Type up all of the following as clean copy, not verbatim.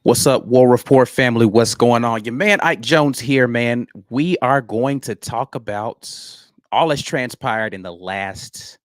What's up, War Report family? What's going on? Your man Ike Jones here, man. We are going to talk about all that's transpired in the last,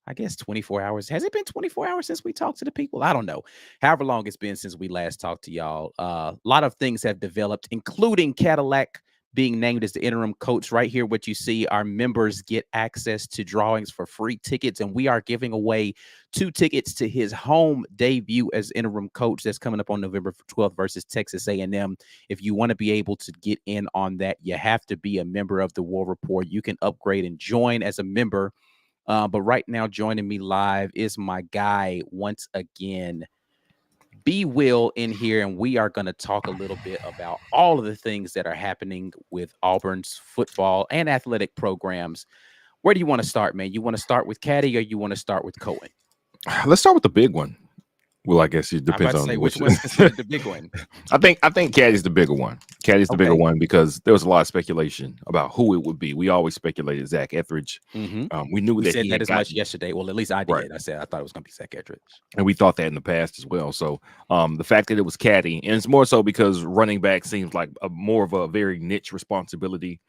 I guess, 24 hours. Has it been 24 hours since we talked to the people? I don't know. However long it's been since we last talked to y'all. A lot of things have developed, including Cadillac being named as the interim coach. Right here, what you see, our members get access to drawings for free tickets, and we are giving away 2 tickets to his home debut as interim coach. That's coming up on November 12th versus Texas A&M. If you want to be able to get in on that, you have to be a member of the War Report. You can upgrade and join as a member. But right now, joining me live is my guy once again, B Will, in here, and we are going to talk a little bit about all of the things that are happening with Auburn's football and athletic programs. Where do you want to start, man? You want to start with Caddy or you want to start with Cohen? Let's start with the big one. Well, I guess it I'm about depends to on say which one's considered the big one. I think Caddy's the bigger one. Caddy's the bigger Okay. one because there was a lot of speculation about who it would be. We always speculated Zach Etheridge. We knew We that said he that had as much gotten, yesterday. Well, at least I did. right, I said I thought it was going to be Zach Etheridge. and we thought that in the past as well. So the fact that it was Caddy, and it's more so because running back seems like more of a very niche responsibility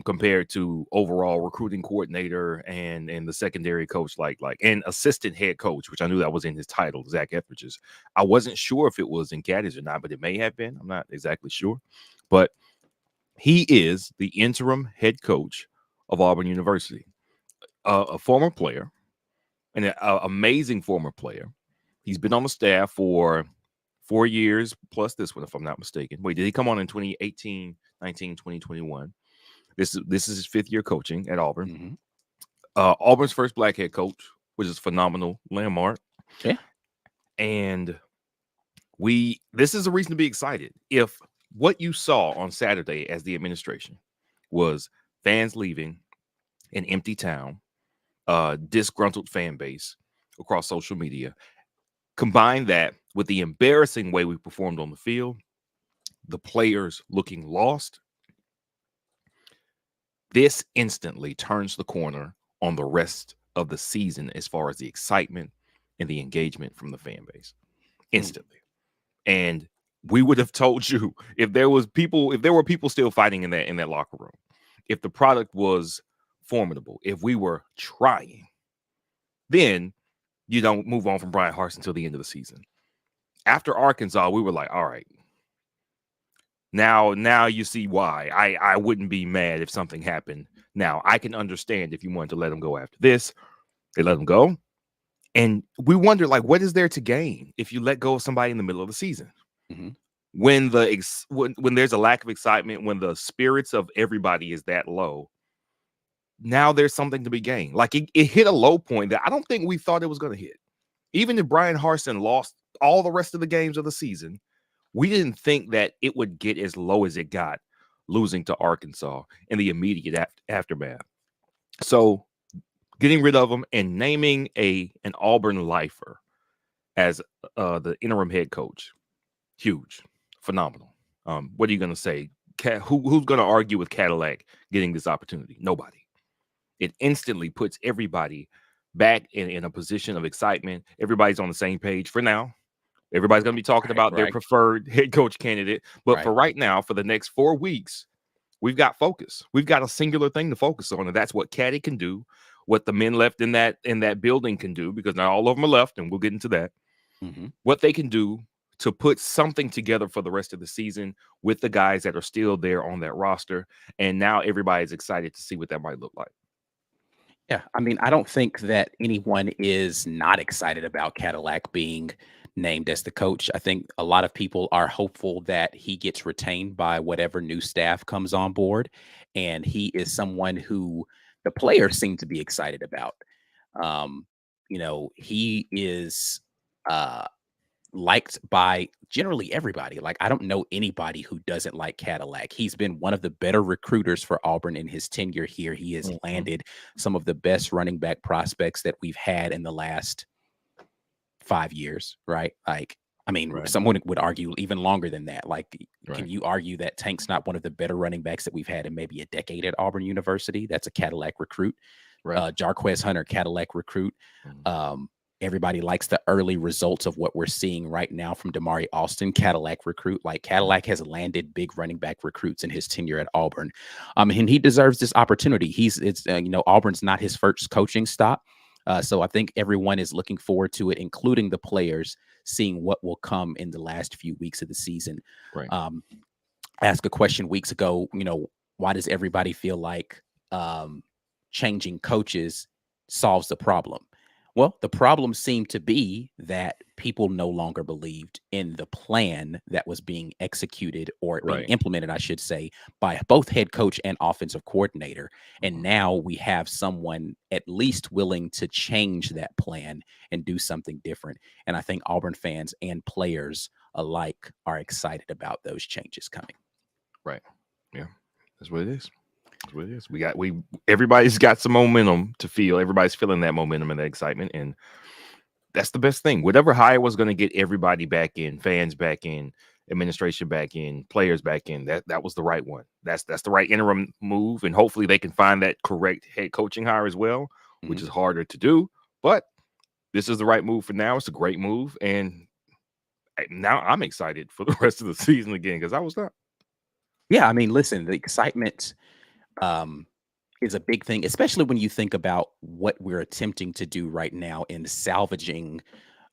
compared to overall recruiting coordinator and the secondary coach, like and assistant head coach, which I knew that was in his title, Zach Etheridge's. I wasn't sure if it was in Caddy's or not, but it may have been. I'm not exactly sure. But he is the interim head coach of Auburn University, a former player, an amazing former player. He's been on the staff for 4 years plus this one, if I'm not mistaken. Wait, did he come on in 2018, 19, 2021? This is his 5th year coaching at Auburn. Auburn's first black head coach, which is phenomenal landmark. Yeah. And this is a reason to be excited. If what you saw on Saturday as the administration was fans leaving, an empty town, disgruntled fan base across social media, combine that with the embarrassing way we performed on the field, the players looking lost, this instantly turns the corner on the rest of the season as far as the excitement and the engagement from the fan base. Instantly. And we would have told you if there were people still fighting in that locker room, if the product was formidable, if we were trying, then you don't move on from Brian Harsin until the end of the season. After Arkansas, we were like, all right, now you see why I wouldn't be mad if something happened. Now I can understand if you wanted to let him go after this. They let him go. And we wonder, like, what is there to gain if you let go of somebody in the middle of the season? When when there's a lack of excitement, when the spirits of everybody is that low, now there's something to be gained. Like it hit a low point that I don't think we thought it was going to hit. Even if Brian Harsin lost all the rest of the games of the season, we didn't think that it would get as low as it got, losing to Arkansas in the immediate aftermath. So getting rid of him and naming an Auburn lifer as the interim head coach, huge, phenomenal. What are you going to say? Who's going to argue with Cadillac getting this opportunity? Nobody. It instantly puts everybody back in a position of excitement. Everybody's on the same page for now. Everybody's going to be talking about their preferred head coach candidate. But for right now, for the next 4 weeks, we've got focus. We've got a singular thing to focus on, and that's what Caddy can do, what the men left in that building can do, because not all of them are left, and we'll get into that. What they can do to put something together for the rest of the season with the guys that are still there on that roster. And now everybody's excited to see what that might look like. Yeah, I mean, I don't think that anyone is not excited about Cadillac being named as the coach. I think a lot of people are hopeful that he gets retained by whatever new staff comes on board, and he is someone who the players seem to be excited about. He is liked by generally everybody. Like, I don't know anybody who doesn't like Cadillac. He's been one of the better recruiters for Auburn in his tenure here. He has landed some of the best running back prospects that we've had in the last 5 years, right? Like, I mean, someone would argue even longer than that. Like, can you argue that Tank's not one of the better running backs that we've had in maybe a decade at Auburn University? That's a Cadillac recruit. Jarquez Hunter, Cadillac recruit. Everybody likes the early results of what we're seeing right now from Damari Alston, Cadillac recruit. Like Cadillac has landed big running back recruits in his tenure at Auburn, and he deserves this opportunity. Auburn's not his first coaching stop, so I think everyone is looking forward to it, including the players, seeing what will come in the last few weeks of the season. Right. Asked a question weeks ago. Why does everybody feel like changing coaches solves the problem? Well, the problem seemed to be that people no longer believed in the plan that was being executed or being Right. implemented, I should say, by both head coach and offensive coordinator. And Mhm. now we have someone at least willing to change that plan and do something different. And I think Auburn fans and players alike are excited about those changes coming. Right. Yeah. That's what it is. That's what it is. Everybody's got some momentum to feel. Everybody's feeling that momentum and that excitement. And that's the best thing. Whatever hire was going to get everybody back in, fans back in, administration back in, players back in, that was the right one. That's the right interim move. And hopefully they can find that correct head coaching hire as well, which is harder to do. But this is the right move for now. It's a great move. And now I'm excited for the rest of the season again, because I was not. Yeah, I mean, listen, the excitement is a big thing, especially when you think about what we're attempting to do right now in salvaging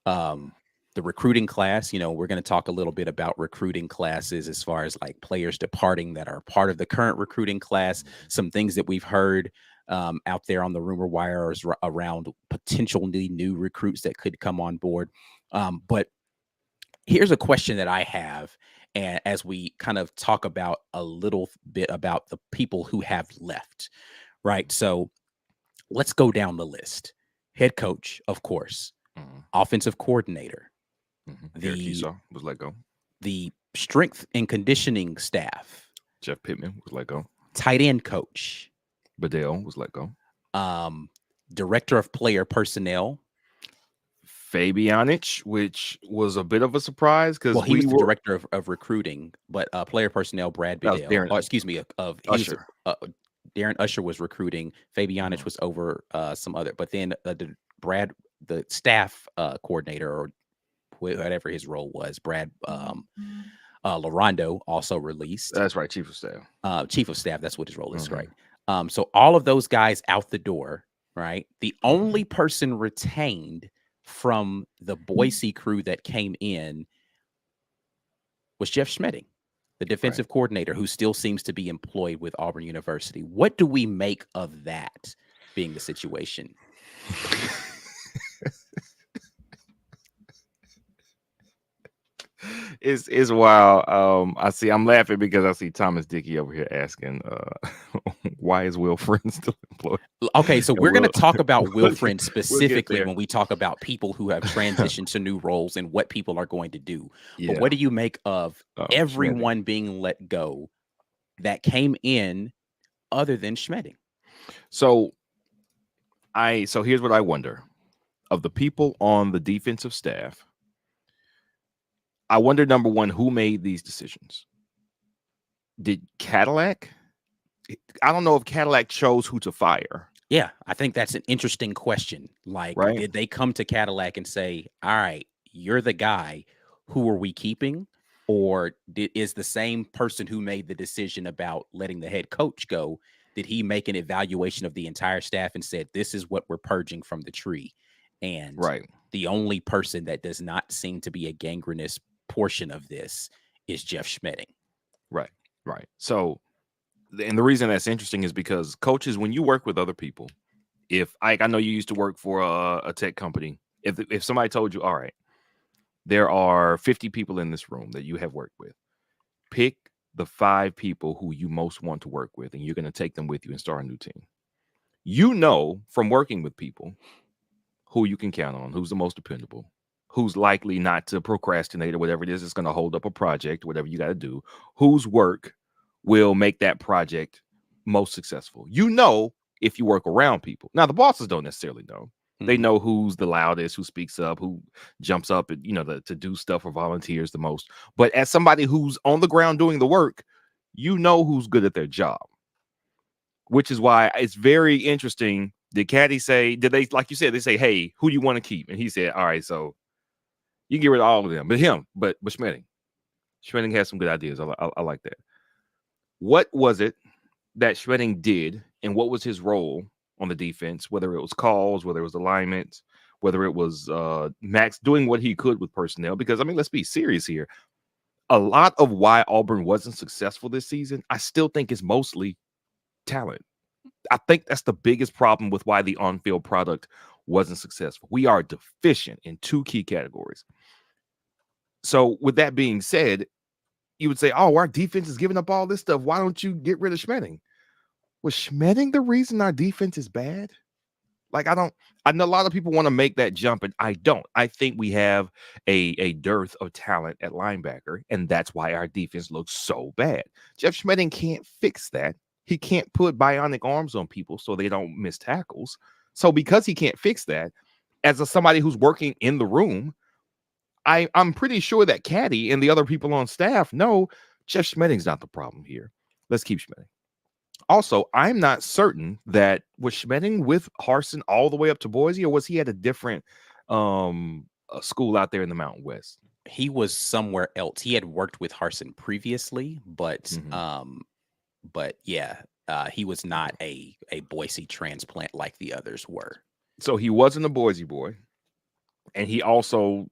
the recruiting class. We're going to talk a little bit about recruiting classes as far as like players departing that are part of the current recruiting class, some things that we've heard out there on the rumor wires around potentially new recruits that could come on board. But here's a question that I have. And as we kind of talk about a little bit about the people who have left, right? So let's go down the list. Head coach, of course, offensive coordinator, Eric Esau was let go. The strength and conditioning staff, Jeff Pittman was let go. Tight end coach, Bedell was let go. Director of player personnel, Fabianich, which was a bit of a surprise because he was the director of recruiting, but player personnel, Brad Bedell. Usher. Darren Usher was recruiting. Fabianich was over some other, but then the staff coordinator or whatever his role was, Brad Larondo, also released. That's right, chief of staff. Chief of staff, that's what his role is, right? So all of those guys out the door, right? The only person retained from the Boise crew that came in was Jeff Schmedding, the defensive coordinator, who still seems to be employed with Auburn University. What do we make of that being the situation? It's wild. I'm laughing because I see Thomas Dickey over here asking, why is Will Friend still employed? Okay, so we're going to talk about Will Friend specifically when we talk about people who have transitioned to new roles and what people are going to do. But what do you make of everyone being let go that came in other than Schmedding? So here's what I wonder. Of the people on the defensive staff, I wonder, number one, who made these decisions? Did Cadillac? I don't know if Cadillac chose who to fire. Yeah, I think that's an interesting question. Like, did they come to Cadillac and say, all right, you're the guy, who are we keeping? Or is the same person who made the decision about letting the head coach go, did he make an evaluation of the entire staff and said, this is what we're purging from the tree? And the only person that does not seem to be a gangrenous portion of this is Jeff Schmedding. Right. So, and the reason that's interesting is because coaches, when you work with other people, if I know you used to work for a tech company, if somebody told you, all right, there are 50 people in this room that you have worked with, pick the 5 people who you most want to work with, and you're going to take them with you and start a new team. You know, from working with people, who you can count on, who's the most dependable, who's likely not to procrastinate or whatever it is that's going to hold up a project, whatever you got to do, whose work will make that project most successful. You know, if you work around people. Now, the bosses don't necessarily know. They know who's the loudest, who speaks up, who jumps up, and, to do stuff or volunteers the most. But as somebody who's on the ground doing the work, you know who's good at their job, which is why it's very interesting Did Caddy say, did they, like you said, they say, hey, who do you want to keep? And he said, all right, so you get rid of all of them, but Schmedding. Schmedding has some good ideas. I like that. What was it that Schmedding did, and what was his role on the defense, whether it was calls, whether it was alignment, whether it was Max doing what he could with personnel? Because, I mean, let's be serious here. A lot of why Auburn wasn't successful this season, I still think is mostly talent. I think that's the biggest problem with why the on-field product wasn't successful. We are deficient in two key categories. So with that being said, you would say, oh, our defense is giving up all this stuff. Why don't you get rid of Schmedding? Was Schmedding the reason our defense is bad? Like, I know a lot of people want to make that jump, and I don't. I think we have a dearth of talent at linebacker, and that's why our defense looks so bad. Jeff Schmedding can't fix that. He can't put bionic arms on people so they don't miss tackles. So because he can't fix that, as somebody who's working in the room, I'm pretty sure that Caddy and the other people on staff know Jeff Schmedding's not the problem here. Let's keep Schmedding. Also, I'm not certain that was Schmedding with Harsin all the way up to Boise, or was he at a different school out there in the Mountain West? He was somewhere else. He had worked with Harsin previously, but yeah, he was not a Boise transplant like the others were. So he wasn't a Boise boy, and he also,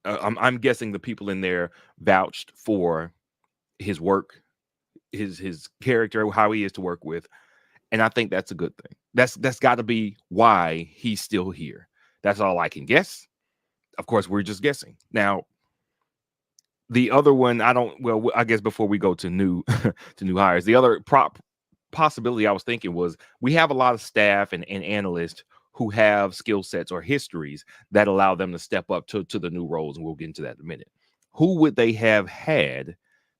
I'm guessing the people in there vouched for his work, his character, how he is to work with, and I think that's a good thing. That's got to be why he's still here. That's all I can guess. Of course, we're just guessing. Now, the other one, I guess before we go to new to new hires, the other possibility I was thinking was we have a lot of staff and analysts who have skill sets or histories that allow them to step up to the new roles, and we'll get into that in a minute. Who would they have had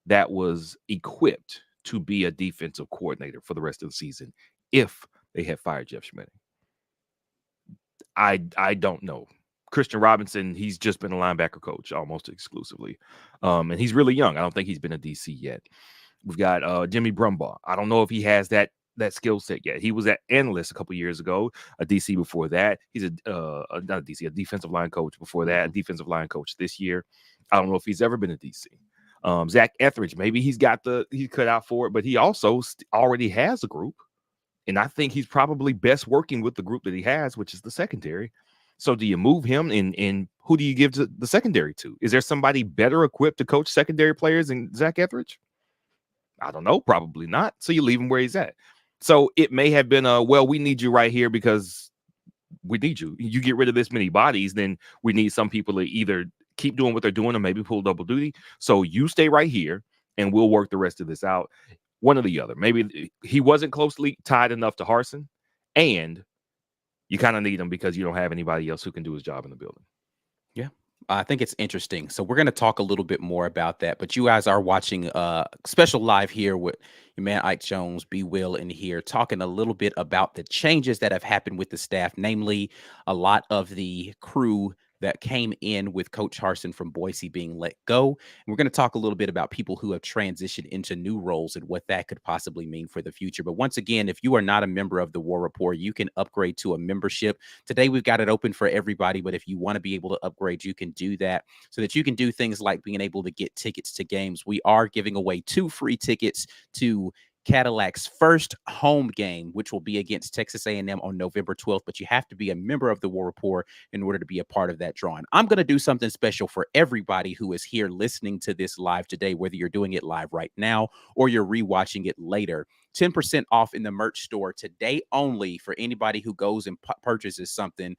that was equipped to be a defensive coordinator for the rest of the season if they had fired Jeff Schmedding? I don't know. Christian Robinson, he's just been a linebacker coach almost exclusively. And he's really young. I don't think he's been a DC yet. We've got Jimmy Brumbaugh. I don't know if he has that skill set yet. He was an analyst a couple years ago, a DC before that. He's not a DC, a defensive line coach before that, a defensive line coach this year. I don't know if he's ever been a DC. Zach Etheridge, maybe he's cut out for it, but he also already has a group. And I think he's probably best working with the group that he has, which is the secondary. So do you move him, and who do you give to the secondary to? Is there somebody better equipped to coach secondary players than Zach Etheridge? I don't know. Probably not. So you leave him where he's at. So it may have been well, we need you right here because we need you. You get rid of this many bodies, then we need some people to either keep doing what they're doing or maybe pull double duty. So you stay right here and we'll work the rest of this out. One or the other. Maybe he wasn't closely tied enough to Harsin, and you kind of need him because you don't have anybody else who can do his job in the building. Yeah. I think it's interesting. So we're going to talk a little bit more about that, but you guys are watching special live here with your man Ike Jones, B. Will in here, talking a little bit about the changes that have happened with the staff, namely a lot of the crew that came in with Coach Harsin from Boise being let go. And we're going to talk a little bit about people who have transitioned into new roles and what that could possibly mean for the future. But once again, if you are not a member of the War Report, you can upgrade to a membership. Today, we've got it open for everybody, but if you want to be able to upgrade, you can do that so that you can do things like being able to get tickets to games. We are giving away 2 free tickets to Cadillac's first home game, which will be against Texas A&M on November 12th, but you have to be a member of the War Report in order to be a part of that drawing. I'm going to do something special for everybody who is here listening to this live today, whether you're doing it live right now or you're rewatching it later. 10% off in the merch store today only for anybody who goes and purchases something.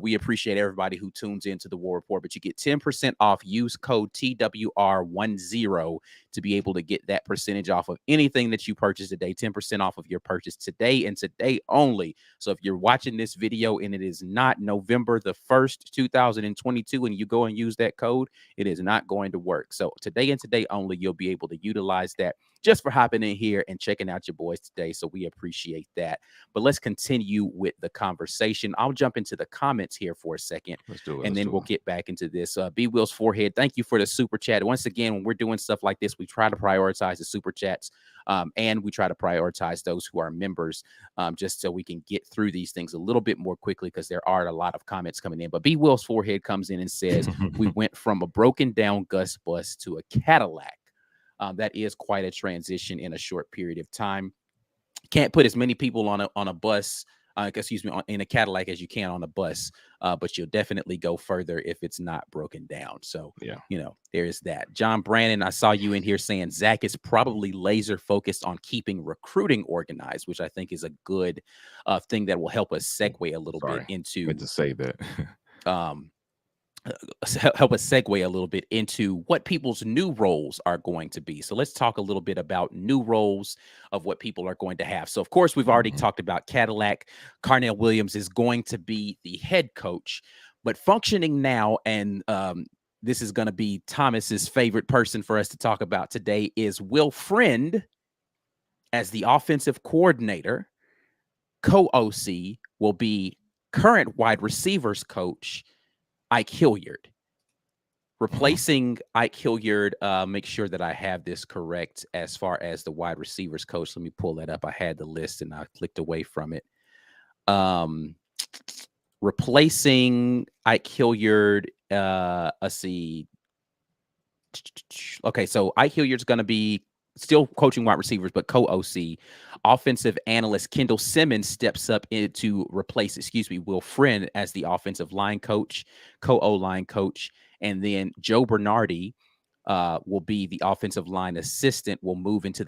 We appreciate everybody who tunes into the War Report, but you get 10% off. Use code TWR10 to be able to get that percentage off of anything that you purchase today, 10% off of your purchase today and today only. So if you're watching this video and it is not November the 1st, 2022, and you go and use that code, it is not going to work. So today and today only, you'll be able to utilize that just for hopping in here and checking out your your boys today, so we appreciate that. But let's continue with the conversation. I'll jump into the comments here for a second, Let's do it. and then we'll get back into this. B Will's forehead, thank you for the super chat. Once again, when we're doing stuff like this, we try to prioritize the super chats, and we try to prioritize those who are members, just so we can get through these things a little bit more quickly, because there are a lot of comments coming in. But B Will's forehead comes in and says, we went from a broken down Gus bus to a Cadillac. That is quite a transition in a short period of time. Can't put as many people on a bus, in a Cadillac as you can on a bus, but you'll definitely go further if it's not broken down. So, yeah, there is that. John Brandon, I saw you in here saying Zach is probably laser focused on keeping recruiting organized, which I think is a good thing that will help us segue a little bit into. Meant to say that. Help us segue a little bit into what people's new roles are going to be. So let's talk a little bit about new roles of what people are going to have. So, of course, we've already talked about Cadillac. Carnell Williams is going to be the head coach, but functioning now, and this is going to be Thomas's favorite person for us to talk about today, is Will Friend as the offensive coordinator. Co-OC will be current wide receivers coach Ike Hilliard. Replacing Ike Hilliard, make sure that I have this correct as far as the wide receivers coach. Let me pull that up. I had the list and I clicked away from it. Replacing Ike Hilliard, let's see. Okay, so Ike Hilliard's going to be still coaching wide receivers, but co-OC. Offensive analyst Kendall Simmons steps up to replace, Will Friend as the offensive line coach, co-O-line coach. And then Joe Bernardi will be the offensive line assistant, will move into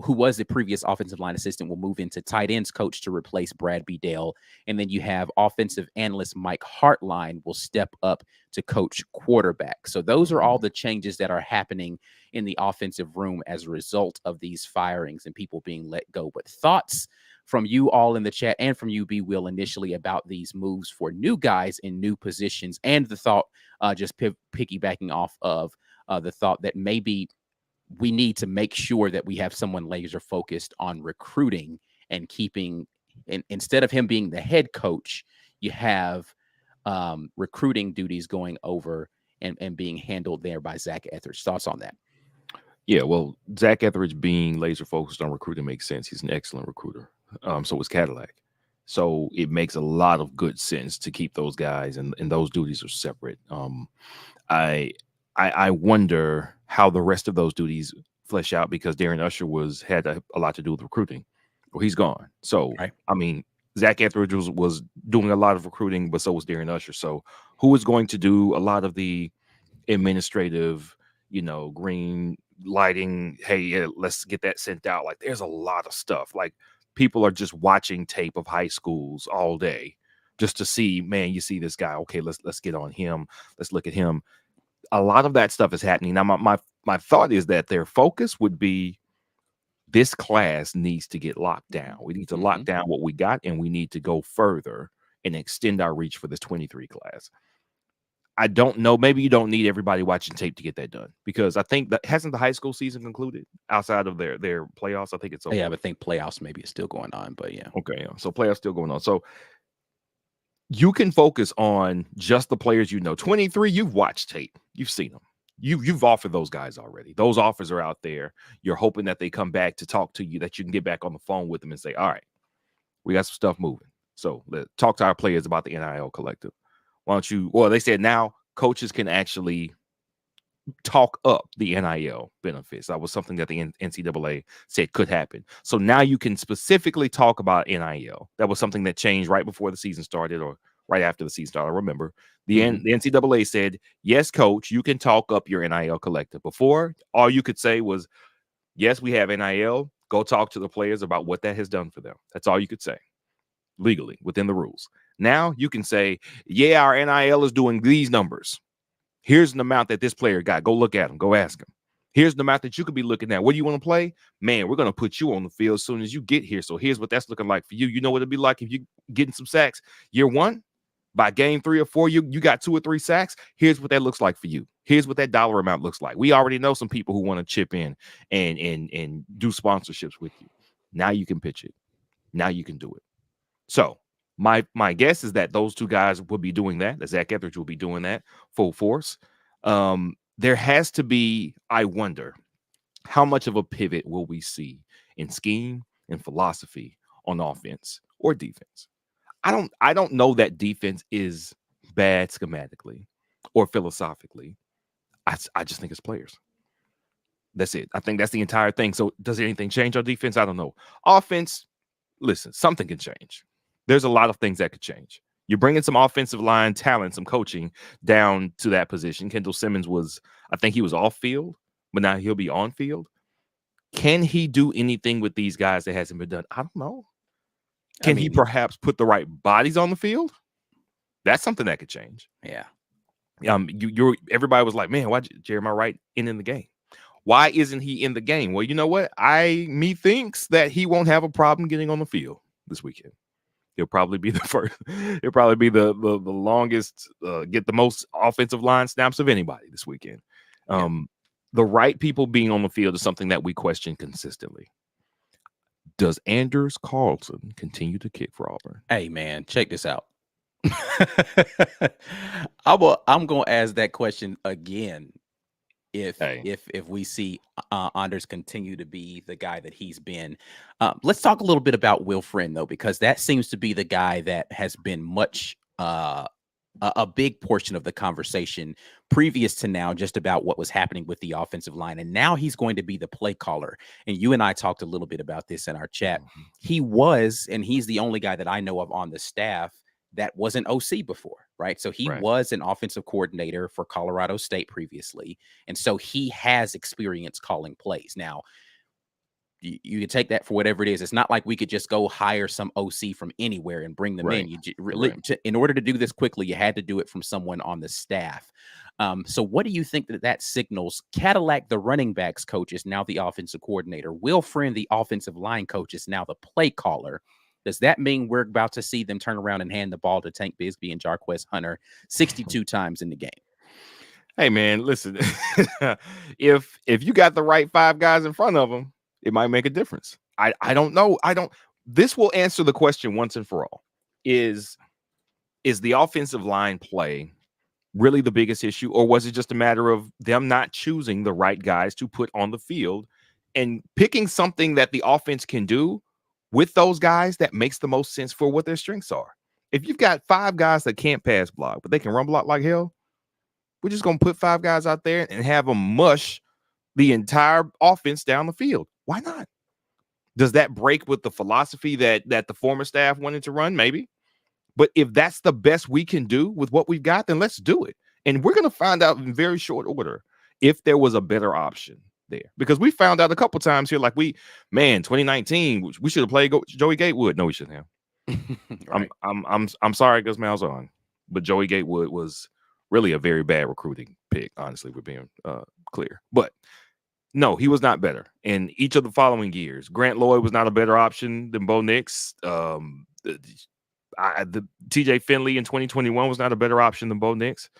who was the previous offensive line assistant, will move into tight ends coach to replace Brad Bedell. And then you have offensive analyst Mike Hartline will step up to coach quarterback. So those are all the changes that are happening in the offensive room as a result of these firings and people being let go. But thoughts from you all in the chat and from you, B. Will, initially about these moves for new guys in new positions, and the thought, just piggybacking off of the thought that maybe we need to make sure that we have someone laser focused on recruiting and keeping, and instead of him being the head coach, you have recruiting duties going over and being handled there by Zach Etheridge. Thoughts on that? Yeah, well, Zach Etheridge being laser focused on recruiting makes sense. He's an excellent recruiter. So is Cadillac. So it makes a lot of good sense to keep those guys, and those duties are separate. I wonder how the rest of those duties flesh out, because Darren Usher had a lot to do with recruiting. Well, he's gone. So, right. I mean, Zach Etheridge was doing a lot of recruiting, but so was Darren Usher. So who is going to do a lot of the administrative, green lighting? Hey, yeah, let's get that sent out. Like, there's a lot of stuff. Like, people are just watching tape of high schools all day just to see, man, you see this guy. Okay, let's get on him. Let's look at him. A lot of that stuff is happening. Now, my thought is that their focus would be, this class needs to get locked down. We need to lock down what we got, and we need to go further and extend our reach for this 23 class. I don't know. Maybe you don't need everybody watching tape to get that done, because I think that hasn't the high school season concluded outside of their playoffs. I think it's over. Yeah, I think playoffs maybe is still going on, but yeah. Okay, yeah. So playoffs still going on. So you can focus on just the players 23, you've watched tape. You've seen them. You've offered those guys already. Those offers are out there. You're hoping that they come back to talk to you, that you can get back on the phone with them and say, all right, we got some stuff moving. So let's talk to our players about the NIL collective. Why don't you? Well, they said now coaches can actually talk up the NIL benefits. That was something that the NCAA said could happen. So now you can specifically talk about NIL. That was something that changed right before the season started, or right after the season started. I remember the NCAA said, yes, coach, you can talk up your NIL collective. Before, all you could say was, yes, we have NIL. Go talk to the players about what that has done for them. That's all you could say legally within the rules. Now you can say, yeah, our NIL is doing these numbers. Here's an amount that this player got. Go look at him. Go ask him. Here's the amount that you could be looking at. What do you want to play? Man, we're going to put you on the field as soon as you get here. So here's what that's looking like for you. You know what it'd be like if you getting some sacks year one. By game 3 or 4, you got 2 or 3 sacks. Here's what that looks like for you. Here's what that dollar amount looks like. We already know some people who want to chip in and do sponsorships with you. Now you can pitch it. Now you can do it. So my guess is that those two guys will be doing that. That Zach Etheridge will be doing that full force. There has to be, I wonder, how much of a pivot will we see in scheme and philosophy on offense or defense? I don't know that defense is bad schematically or philosophically. I just think it's players. That's it. I think that's the entire thing. So does anything change on defense? I don't know. Offense, listen, something can change. There's a lot of things that could change. You're bringing some offensive line talent, some coaching down to that position. Kendall Simmons I think he was off field, but now he'll be on field. Can he do anything with these guys that hasn't been done? I don't know. Can he perhaps put the right bodies on the field? That's something that could change. Yeah. Everybody was like, man, why Jeremiah Wright in the game? Why isn't he in the game? Well, you know what? Me thinks that he won't have a problem getting on the field this weekend. He'll probably be the first. He'll probably be the longest, get the most offensive line snaps of anybody this weekend. The right people being on the field is something that we question consistently. Does Anders Carlson continue to kick for Auburn? Hey, man, check this out. I'm going to ask that question again. If we see Anders continue to be the guy that he's been. Let's talk a little bit about Will Friend, though, because that seems to be the guy that has been much a big portion of the conversation previous to now, just about what was happening with the offensive line. And now he's going to be the play caller. And you and I talked a little bit about this in our chat. He was, and he's the only guy that I know of on the staff that was an OC before, right? So he was an offensive coordinator for Colorado State previously. And so he has experience calling plays. Now, you can take that for whatever it is. It's not like we could just go hire some OC from anywhere and bring them in. In order to do this quickly, you had to do it from someone on the staff. So what do you think that signals? Cadillac, the running backs coach, is now the offensive coordinator. Will Friend, the offensive line coach, is now the play caller. Does that mean we're about to see them turn around and hand the ball to Tank Bigsby and Jarquez Hunter 62 times in the game? Hey, man, listen, if you got the right 5 guys in front of them, it might make a difference. I don't know. This will answer the question once and for all. Is the offensive line play really the biggest issue, or was it just a matter of them not choosing the right guys to put on the field and picking something that the offense can do with those guys that makes the most sense for what their strengths are? If you've got 5 guys that can't pass block, but they can run block like hell, we're just going to put 5 guys out there and have them mush the entire offense down the field. Why not? Does that break with the philosophy that the former staff wanted to run? Maybe. But if that's the best we can do with what we've got, then let's do it. And we're going to find out in very short order if there was a better option there. Because we found out a couple times here, like 2019, we should have played Joey Gatewood. No, we shouldn't have. Right. I'm sorry, Gus Malzahn, but Joey Gatewood was really a very bad recruiting pick, honestly, we're being clear. But no, he was not better. In each of the following years, Grant Lloyd was not a better option than Bo Nix. The TJ Finley in 2021 was not a better option than Bo Nix.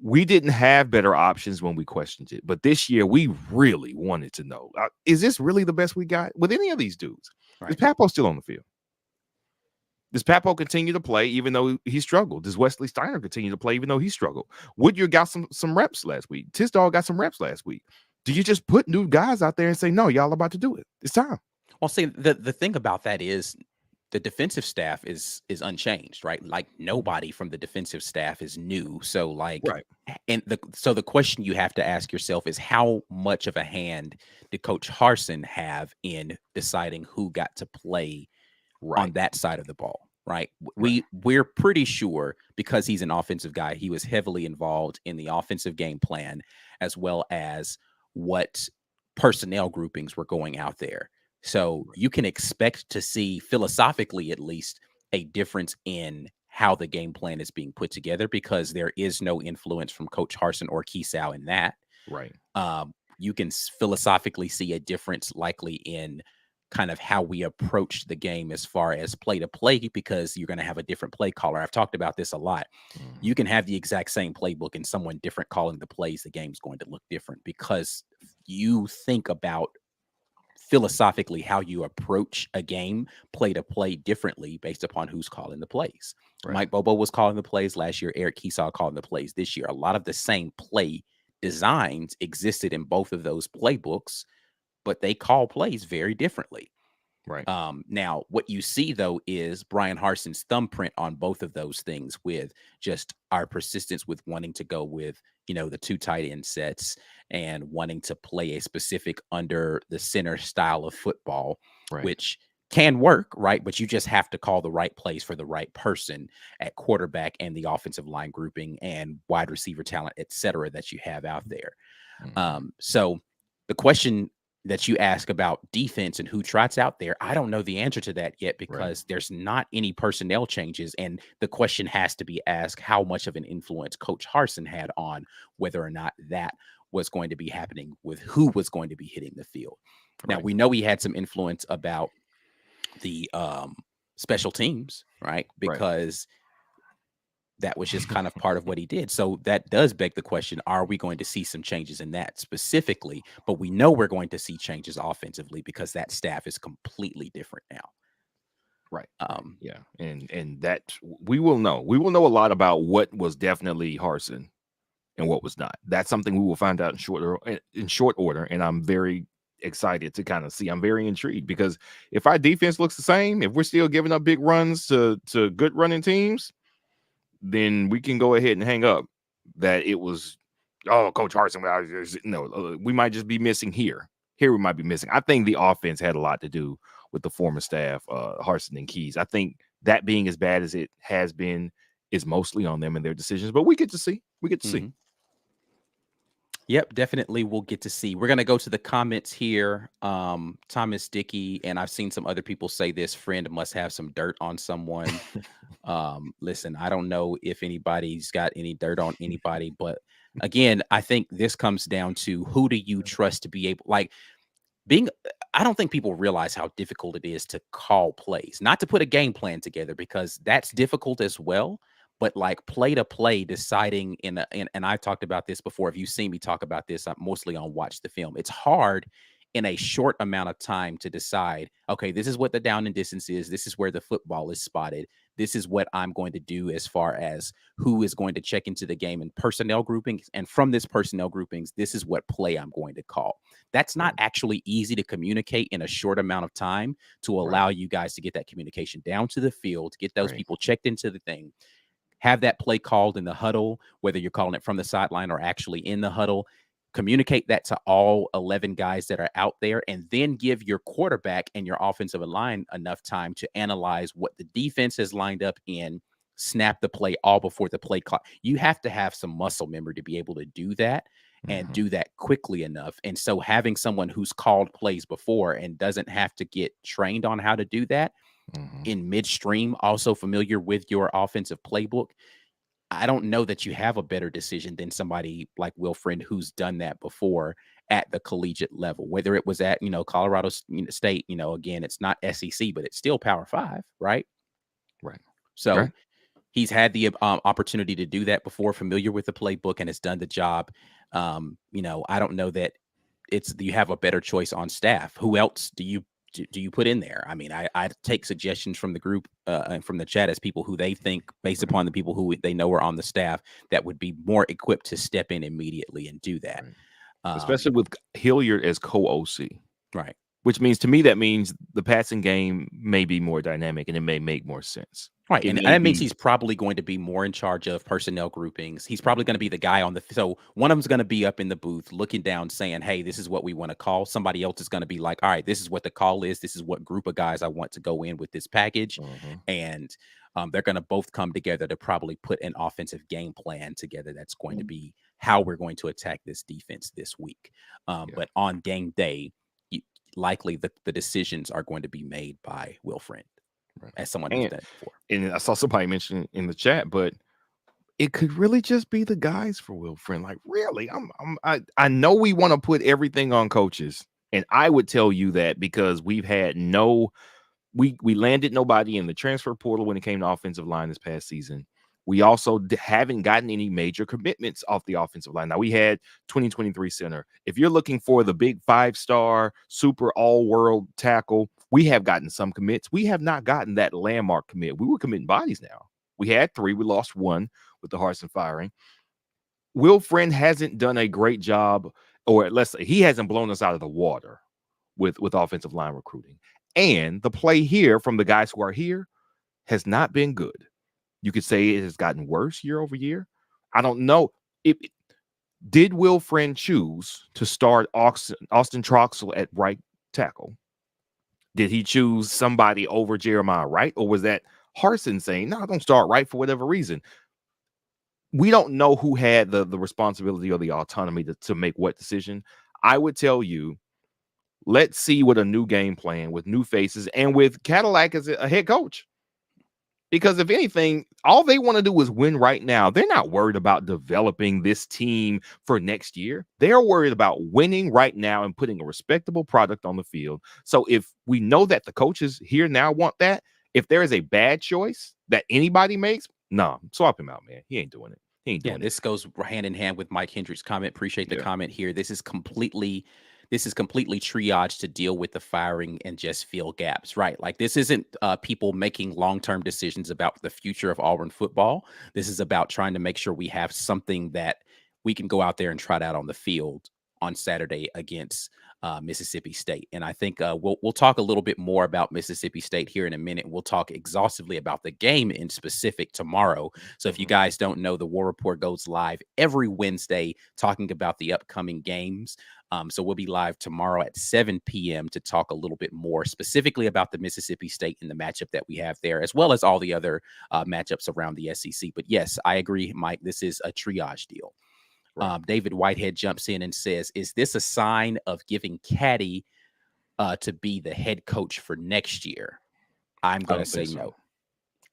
We didn't have better options when we questioned it. But this year, we really wanted to know, is this really the best we got with any of these dudes? Right. Is Papo still on the field? Does Papo continue to play even though he struggled? Does Wesley Steiner continue to play even though he struggled? Woodyer got some reps last week. Tisdall got some reps last week. Do you just put new guys out there and say, no, y'all about to do it? It's time. Well, see, the thing about that is the defensive staff is unchanged, right? Like nobody from the defensive staff is new. So like, right. And the question you have to ask yourself is how much of a hand did Coach Harsin have in deciding who got to play on that side of the ball, right? We're pretty sure, because he's an offensive guy, he was heavily involved in the offensive game plan as well as what personnel groupings were going out there. So you can expect to see, philosophically at least, a difference in how the game plan is being put together, because there is no influence from Coach Harsin or Kiesau in that. Right. You can philosophically see a difference likely in kind of how we approach the game as far as play to play, because you're going to have a different play caller. I've talked about this a lot. You can have the exact same playbook and someone different calling the plays. The game's going to look different because you think about philosophically how you approach a game play to play differently based upon who's calling the plays. Right. Mike Bobo was calling the plays last year. Eric Keesaw calling the plays this year. A lot of the same play designs existed in both of those playbooks, but they call plays very differently. Right. Now, what you see, though, is Brian Harson's thumbprint on both of those things, with just our persistence with wanting to go with, the 2 tight end sets and wanting to play a specific under the center style of football, Right. which can work, right? But you just have to call the right plays for the right person at quarterback and the offensive line grouping and wide receiver talent, et cetera, that you have out there. So the question that you ask about defense and who trots out there, I don't know the answer to that yet, because there's not any personnel changes. And the question has to be asked how much of an influence Coach Harsin had on whether or not that was going to be happening with who was going to be hitting the field. Now, we know he had some influence about the special teams, right? Because that was just kind of part of what he did. So that does beg the question, are we going to see some changes in that specifically? But we know we're going to see changes offensively because that staff is completely different now. Right. Yeah. And that we will know. We will know a lot about what was definitely Harsin and what was not. That's something we will find out in short order. And I'm very excited to kind of see. I'm very intrigued, because if our defense looks the same, if we're still giving up big runs to good running teams, then we can go ahead and hang up that it was, Coach Harsin. No, we might just be missing here. Here we might be missing. I think the offense had a lot to do with the former staff, Harsin and Keys. I think that being as bad as it has been is mostly on them and their decisions. But we get to see. See. Yep, definitely we'll get to see. We're going to go to the comments here. Thomas Dickey, and I've seen some other people say this friend must have some dirt on someone. Listen, I don't know if anybody's got any dirt on anybody, but again, I think this comes down to who do you trust to be able, I don't think people realize how difficult it is to call plays, not to put a game plan together, because that's difficult as well. But like play to play, deciding and I've talked about this before. If you've seen me talk about this, I'm mostly on Watch the Film. It's hard in a short amount of time to decide, okay, this is what the down and distance is. This is where the football is spotted. This is what I'm going to do as far as who is going to check into the game and personnel groupings. And from this personnel groupings, this is what play I'm going to call. That's not actually easy to communicate in a short amount of time to allow you guys to get that communication down to the field, to get those people checked into the thing. Have that play called in the huddle, whether you're calling it from the sideline or actually in the huddle. Communicate that to all 11 guys that are out there, and then give your quarterback and your offensive line enough time to analyze what the defense has lined up in, snap the play all before the play clock. You have to have some muscle memory to be able to do that and do that quickly enough. And so having someone who's called plays before and doesn't have to get trained on how to do that in midstream, also familiar with your offensive playbook, I don't know that you have a better decision than somebody like Wilfred who's done that before at the collegiate level, whether it was at, Colorado State, again, it's not SEC, but it's still Power 5, right? Right. So he's had the opportunity to do that before, familiar with the playbook, and has done the job. I don't know that you have a better choice on staff. Who else do you put in there? I mean, I take suggestions from the group and from the chat as people who they think, based upon the people who they know are on the staff, that would be more equipped to step in immediately and do that. Especially with Hilliard as co-OC. Right. Which means, to me, that means the passing game may be more dynamic and it may make more sense. Right. And that means he's probably going to be more in charge of personnel groupings. He's probably going to be the guy so one of them's going to be up in the booth looking down saying, hey, this is what we want to call. Somebody else is going to be like, all right, this is what the call is. This is what group of guys I want to go in with this package. And they're going to both come together to probably put an offensive game plan together that's going to be how we're going to attack this defense this week. But on game day, likely the decisions are going to be made by Wilfred. As someone who's done it before. And I saw somebody mention in the chat, but it could really just be the guys for Wilfred. Like, really, I know we want to put everything on coaches, and I would tell you that because we've had we landed nobody in the transfer portal when it came to offensive line this past season. We also haven't gotten any major commitments off the offensive line. Now, we had 2023 center. If you're looking for the big 5-star super all-world tackle, we have gotten some commits. We have not gotten that landmark commit. We were committing bodies now. We had 3. We lost 1 with the Harsin firing. Will Friend hasn't done a great job, or let's say he hasn't blown us out of the water with offensive line recruiting. And the play here from the guys who are here has not been good. You could say it has gotten worse year over year. I don't know. Did Will Friend choose to start Austin Troxell at right tackle? Did he choose somebody over Jeremiah Wright? Or was that Harsin saying, no, don't start Wright for whatever reason? We don't know who had the responsibility or the autonomy to make what decision. I would tell you, let's see what a new game plan with new faces and with Cadillac as a head coach. Because if anything, all they want to do is win right now. They're not worried about developing this team for next year. They're worried about winning right now and putting a respectable product on the field. So if we know that the coaches here now want that, if there is a bad choice that anybody makes, no, swap him out, man. He ain't doing it. He ain't doing it. This goes hand in hand with Mike Hendricks' comment. Appreciate the comment here. This is completely triage to deal with the firing and just fill gaps, right? Like, this isn't people making long-term decisions about the future of Auburn football. This is about trying to make sure we have something that we can go out there and trot out on the field on Saturday against Mississippi State. And I think we'll talk a little bit more about Mississippi State here in a minute. We'll talk exhaustively about the game in specific tomorrow. So if you guys don't know, the War Report goes live every Wednesday talking about the upcoming games. So we'll be live tomorrow at 7 p.m. to talk a little bit more specifically about the Mississippi State and the matchup that we have there, as well as all the other matchups around the SEC. But yes, I agree, Mike, this is a triage deal. Right. David Whitehead jumps in and says, is this a sign of giving Caddy to be the head coach for next year? I'm going to say no.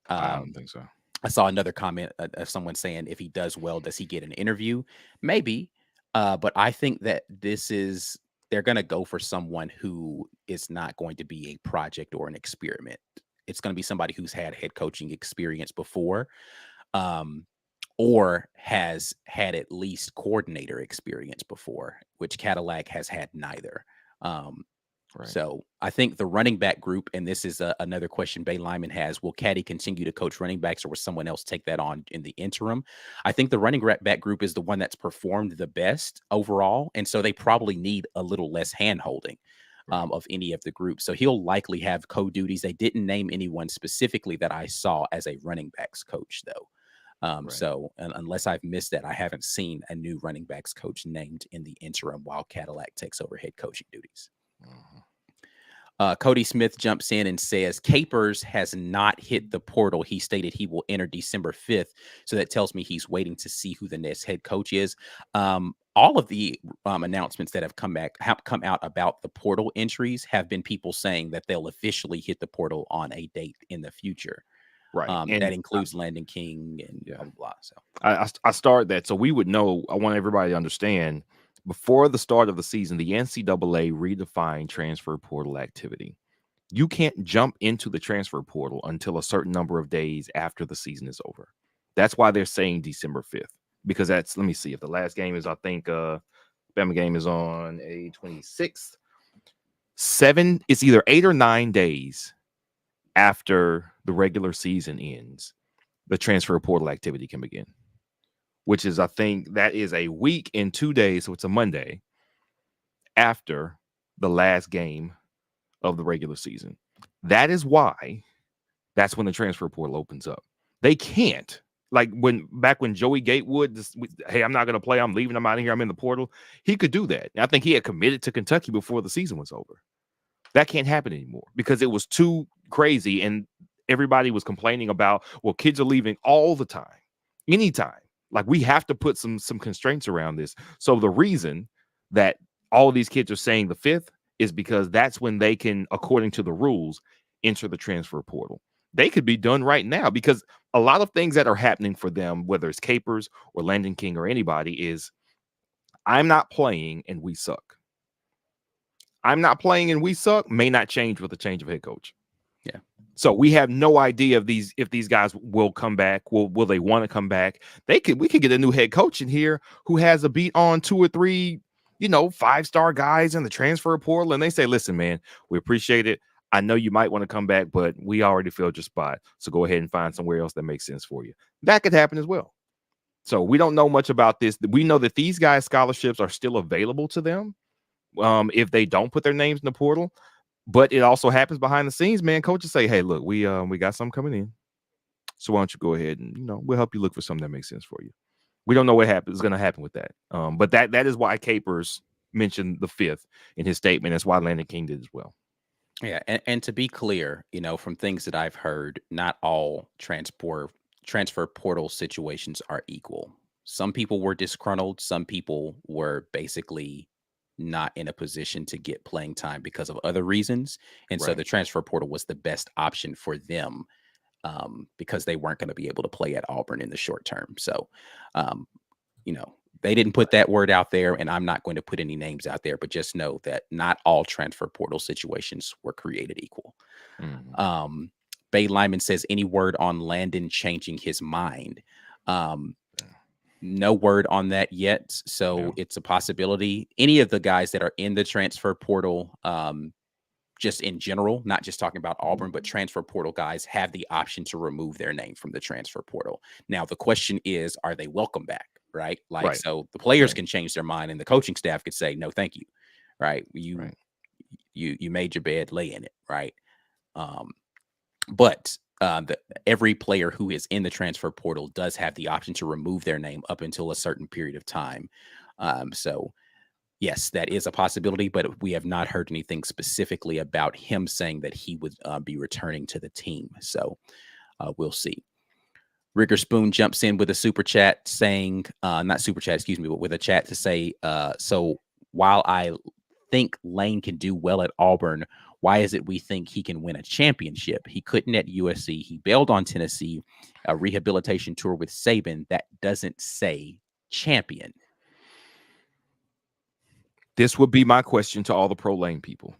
I don't think so. I saw another comment of someone saying, if he does well, does he get an interview? Maybe. But I think that they're going to go for someone who is not going to be a project or an experiment. It's going to be somebody who's had head coaching experience before. Or has had at least coordinator experience before, which Cadillac has had neither. Right. So I think the running back group, and this is another question Bay Lyman has, will Caddy continue to coach running backs, or will someone else take that on in the interim? I think the running back group is the one that's performed the best overall, and so they probably need a little less hand-holding of any of the groups. So he'll likely have co-duties. They didn't name anyone specifically that I saw as a running backs coach, though. Right. So unless I've missed that, I haven't seen a new running backs coach named in the interim while Cadillac takes over head coaching duties. Cody Smith jumps in and says, Capers has not hit the portal. He stated he will enter December 5th. So that tells me he's waiting to see who the next head coach is. All of the announcements that have come out about the portal entries have been people saying that they'll officially hit the portal on a date in the future. Right. And that includes Landon King and blah, blah, blah. So I started that so we would know. I want everybody to understand, before the start of the season, the NCAA redefined transfer portal activity. You can't jump into the transfer portal until a certain number of days after the season is over. That's why they're saying December 5th, because that's, let me see, if the last game is, I think, Bama game is on a 26th. It's either 8 or 9 days after the regular season ends, the transfer portal activity can begin, which is, I think that is a week and 2 days. So it's a Monday after the last game of the regular season. That is why that's when the transfer portal opens up. They can't, like back when Joey Gatewood, hey, I'm not going to play. I'm leaving. I'm out of here. I'm in the portal. He could do that. And I think he had committed to Kentucky before the season was over. That can't happen anymore because it was too crazy. And everybody was complaining about, well, kids are leaving all the time, anytime. Like, we have to put some constraints around this. So the reason that all of these kids are saying the 5th is because that's when they can, according to the rules, enter the transfer portal. They could be done right now, because a lot of things that are happening for them, whether it's Capers or Landon King or anybody, is I'm not playing and we suck. I'm not playing and we suck may not change with a change of head coach. Yeah. So we have no idea if these guys will come back. Will they want to come back? We could get a new head coach in here who has a beat on 2 or 3, 5-star guys in the transfer portal, and they say, "Listen, man, we appreciate it. I know you might want to come back, but we already filled your spot. So go ahead and find somewhere else that makes sense for you." That could happen as well. So we don't know much about this. We know that these guys' scholarships are still available to them if they don't put their names in the portal. But it also happens behind the scenes, man. Coaches say, "Hey, look, we got something coming in. So why don't you go ahead and we'll help you look for something that makes sense for you." We don't know what is going to happen with that. But that is why Capers mentioned the 5th in his statement. That's why Landon King did as well. Yeah, and to be clear, from things that I've heard, not all transfer portal situations are equal. Some people were disgruntled. Some people were basically not in a position to get playing time because of other reasons, and so Right. the transfer portal was the best option for them because they weren't going to be able to play at Auburn in the short term. So, um, they didn't put that word out there, and I'm not going to put any names out there, but just know that not all transfer portal situations were created equal. Mhm. Bay Lyman says, any word on Landon changing his mind? No word on that yet. So Yeah. it's a possibility. Any of the guys that are in the transfer portal, just in general, not just talking about Auburn, but transfer portal guys have the option to remove their name from the transfer portal. Now, the question is, are they welcome back? Right. Like, Right. so the players Right. can change their mind and the coaching staff could say, no, thank you. Right. Right. You made your bed, lay in it. Right. But every player who is in the transfer portal does have the option to remove their name up until a certain period of time. So yes, that is a possibility, but we have not heard anything specifically about him saying that he would be returning to the team. So we'll see. Rigger Spoon jumps in with a super chat saying, not super chat, excuse me, but with a chat to say, so while I think Lane can do well at Auburn, why is it we think he can win a championship? He couldn't at USC. He bailed on Tennessee, a rehabilitation tour with Saban that doesn't say champion. This would be my question to all the pro Lane people.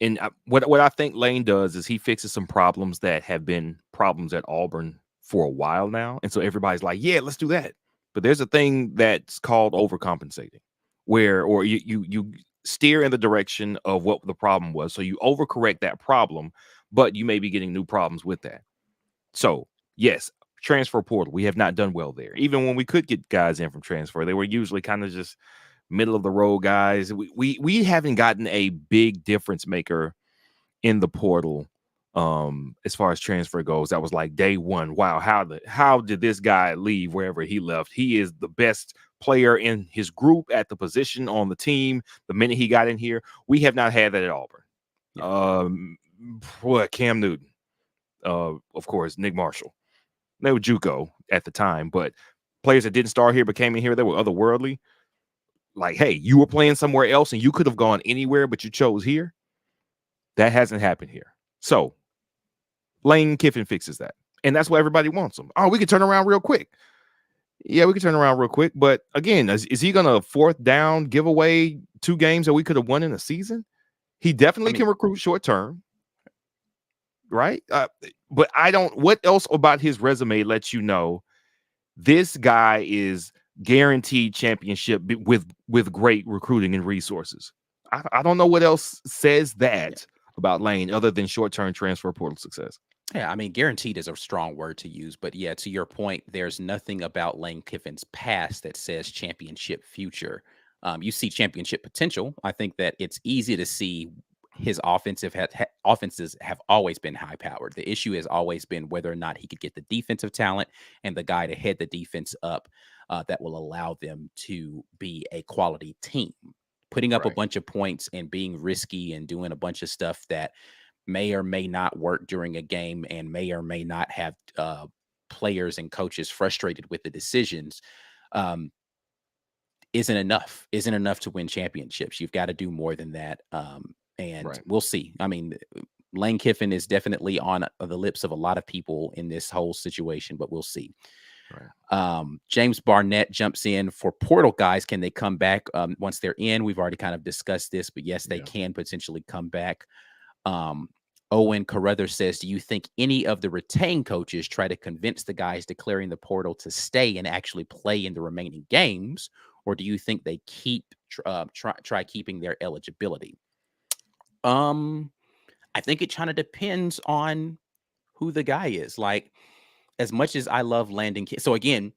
And what I think Lane does is he fixes some problems that have been problems at Auburn for a while now. And so everybody's like, yeah, let's do that. But there's a thing that's called overcompensating, or you steer in the direction of what the problem was. So you overcorrect that problem, but you may be getting new problems with that. So yes, transfer portal. We have not done well there. Even when we could get guys in from transfer, they were usually kind of just middle of the road guys. We haven't gotten a big difference maker in the portal as far as transfer goes. That was like day one. Wow, how did this guy leave wherever he left? He is the best player in his group at the position on the team. The minute he got in here, we have not had that at Auburn. Cam Newton, of course, Nick Marshall. They were JUCO at the time, but players that didn't start here but came in here, they were otherworldly. Like, hey, you were playing somewhere else and you could have gone anywhere, but you chose here. That hasn't happened here. So Lane Kiffin fixes that. And that's what everybody wants him. Oh, we can turn around real quick. Yeah, we can turn around real quick. But again, is he going to 4th down give away 2 games that we could have won in a season? He definitely can recruit short term. Right. But what else about his resume lets you know this guy is guaranteed championship with great recruiting and resources? I don't know what else says that about Lane other than short-term transfer portal success. Yeah, I mean, guaranteed is a strong word to use, but yeah, to your point, there's nothing about Lane Kiffin's past that says championship future. You see championship potential. I think that it's easy to see his offenses have always been high powered. The issue has always been whether or not he could get the defensive talent and the guy to head the defense up that will allow them to be a quality team. Putting up a bunch of points and being risky and doing a bunch of stuff that may or may not work during a game and may or may not have players and coaches frustrated with the decisions isn't enough to win championships. You've got to do more than that. And we'll see. I mean, Lane Kiffin is definitely on the lips of a lot of people in this whole situation, but we'll see. James Barnett jumps in for portal guys. Can they come back once they're in? We've already kind of discussed this, but yes, they can potentially come back. Owen Carruthers says, do you think any of the retained coaches try to convince the guys declaring the portal to stay and actually play in the remaining games? Or do you think they try keeping their eligibility? I think it kind of depends on who the guy is. Like, as much as I love Landon King, so again,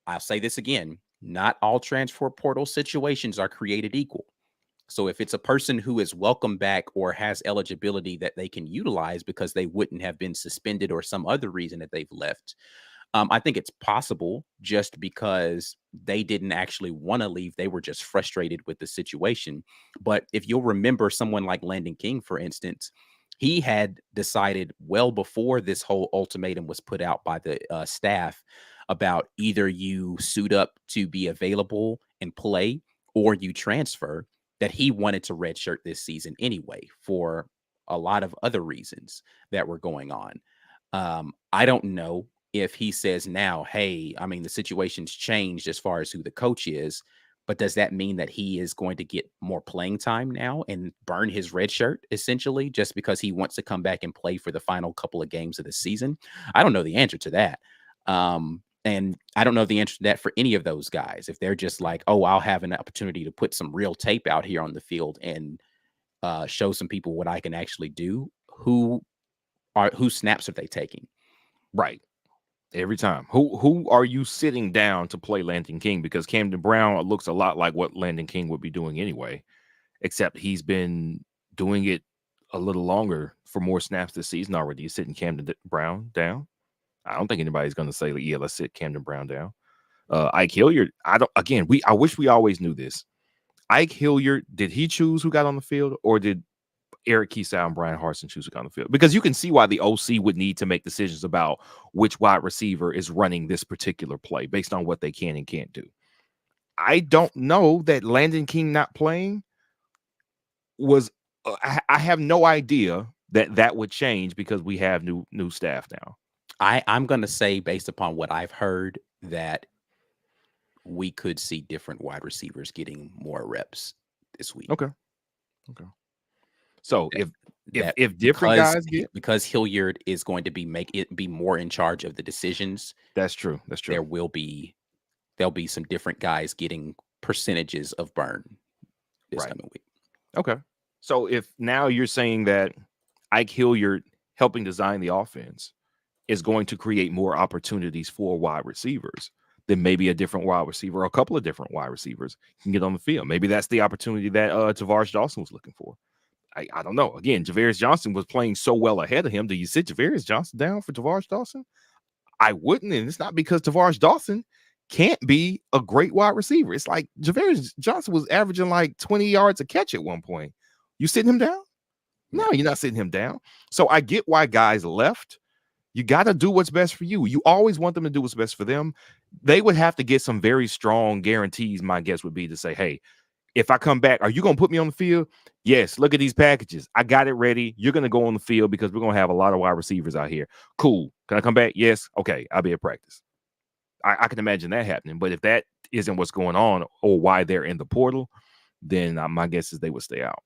I'll say this again, not all transfer portal situations are created equal. So if it's a person who is welcome back or has eligibility that they can utilize because they wouldn't have been suspended or some other reason that they've left, I think it's possible just because they didn't actually want to leave. They were just frustrated with the situation. But if you'll remember someone like Landon King, for instance, he had decided well before this whole ultimatum was put out by the staff about either you suit up to be available and play or you transfer, that he wanted to redshirt this season anyway for a lot of other reasons that were going on. I don't know if he says now, hey, I mean, the situation's changed as far as who the coach is, but does that mean that he is going to get more playing time now and burn his red shirt essentially just because he wants to come back and play for the final couple of games of the season? I don't know the answer to that. And I don't know the answer to that for any of those guys. If they're just like, oh, I'll have an opportunity to put some real tape out here on the field and show some people what I can actually do. Who snaps are they taking? Right. Every time. Who are you sitting down to play Landon King? Because Camden Brown looks a lot like what Landon King would be doing anyway, except he's been doing it a little longer for more snaps this season already. He's sitting Camden Brown down. I don't think anybody's going to say, yeah, let's sit Camden Brown down. Ike Hilliard, I wish we always knew this. Ike Hilliard, did he choose who got on the field, or did Eric Kesau and Brian Harsin choose who got on the field? Because you can see why the OC would need to make decisions about which wide receiver is running this particular play based on what they can and can't do. I don't know that Landon King not playing was I have no idea that would change because we have new staff now. I'm going to say, based upon what I've heard, that we could see different wide receivers getting more reps this week. Okay. So if different guys because Hilliard is going to be more in charge of the decisions. That's true. There'll be some different guys getting percentages of burn this coming week. Okay. So if now you're saying that Ike Hilliard helping design the offense is going to create more opportunities for wide receivers, then maybe a different wide receiver or a couple of different wide receivers can get on the field. Maybe that's the opportunity that Tavares Dawson was looking for. I don't know. Again, Javarius Johnson was playing so well ahead of him. Do you sit Javarius Johnson down for Tavares Dawson? I wouldn't, and it's not because Tavares Dawson can't be a great wide receiver. It's like Javarius Johnson was averaging like 20 yards a catch at one point. You sitting him down? No, you're not sitting him down. So I get why guys left. You got to do what's best for you. You always want them to do what's best for them. They would have to get some very strong guarantees, my guess would be, to say, hey, if I come back, are you going to put me on the field? Yes. Look at these packages. I got it ready. You're going to go on the field because we're going to have a lot of wide receivers out here. Cool. Can I come back? Yes. Okay. I'll be at practice. I can imagine that happening. But if that isn't what's going on or why they're in the portal, then my guess is they would stay out.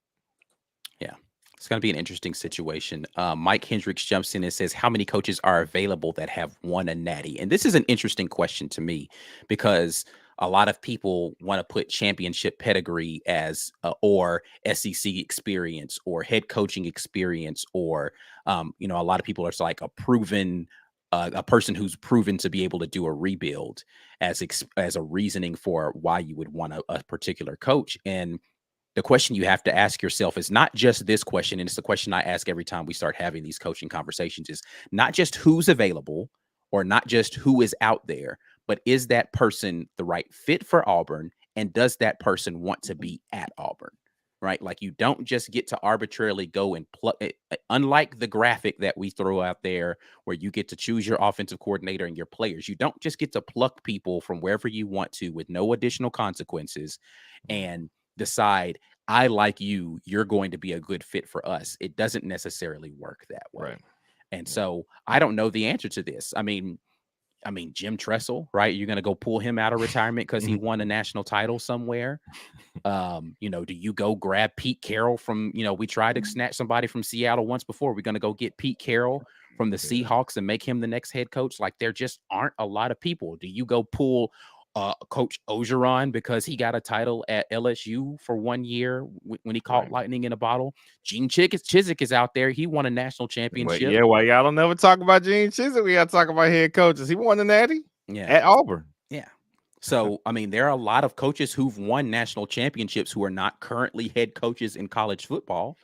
Yeah. It's going to be an interesting situation. Mike Hendricks jumps in and says, how many coaches are available that have won a natty? And this is an interesting question to me because a lot of people want to put championship pedigree as or SEC experience or head coaching experience or, a lot of people are like a person who's proven to be able to do a rebuild as a reasoning for why you would want a particular coach. And the question you have to ask yourself is not just this question, and it's the question I ask every time we start having these coaching conversations, is not just who's available or not just who is out there, but is that person the right fit for Auburn, and does that person want to be at Auburn, right? Like, you don't just get to arbitrarily go and pluck it. Unlike the graphic that we throw out there where you get to choose your offensive coordinator and your players, you don't just get to pluck people from wherever you want to with no additional consequences and decide, I like you, you're going to be a good fit for us. It doesn't necessarily work that way. Right. And so I don't know the answer to this. I mean, I mean, Jim Tressel, right? You're going to go pull him out of retirement because he won a national title somewhere. Do you go grab Pete Carroll from, we tried to snatch somebody from Seattle once before. We're going to go get Pete Carroll from the Seahawks and make him the next head coach. Like, there just aren't a lot of people. Do you go pull Coach Ogeron because he got a title at LSU for 1 year when he caught lightning in a bottle? Gene Chizik is out there. He won a national championship. Well, y'all don't never talk about Gene Chizik. We got to talk about head coaches. He won the Natty at Auburn. Yeah. So, I mean, there are a lot of coaches who've won national championships who are not currently head coaches in college football.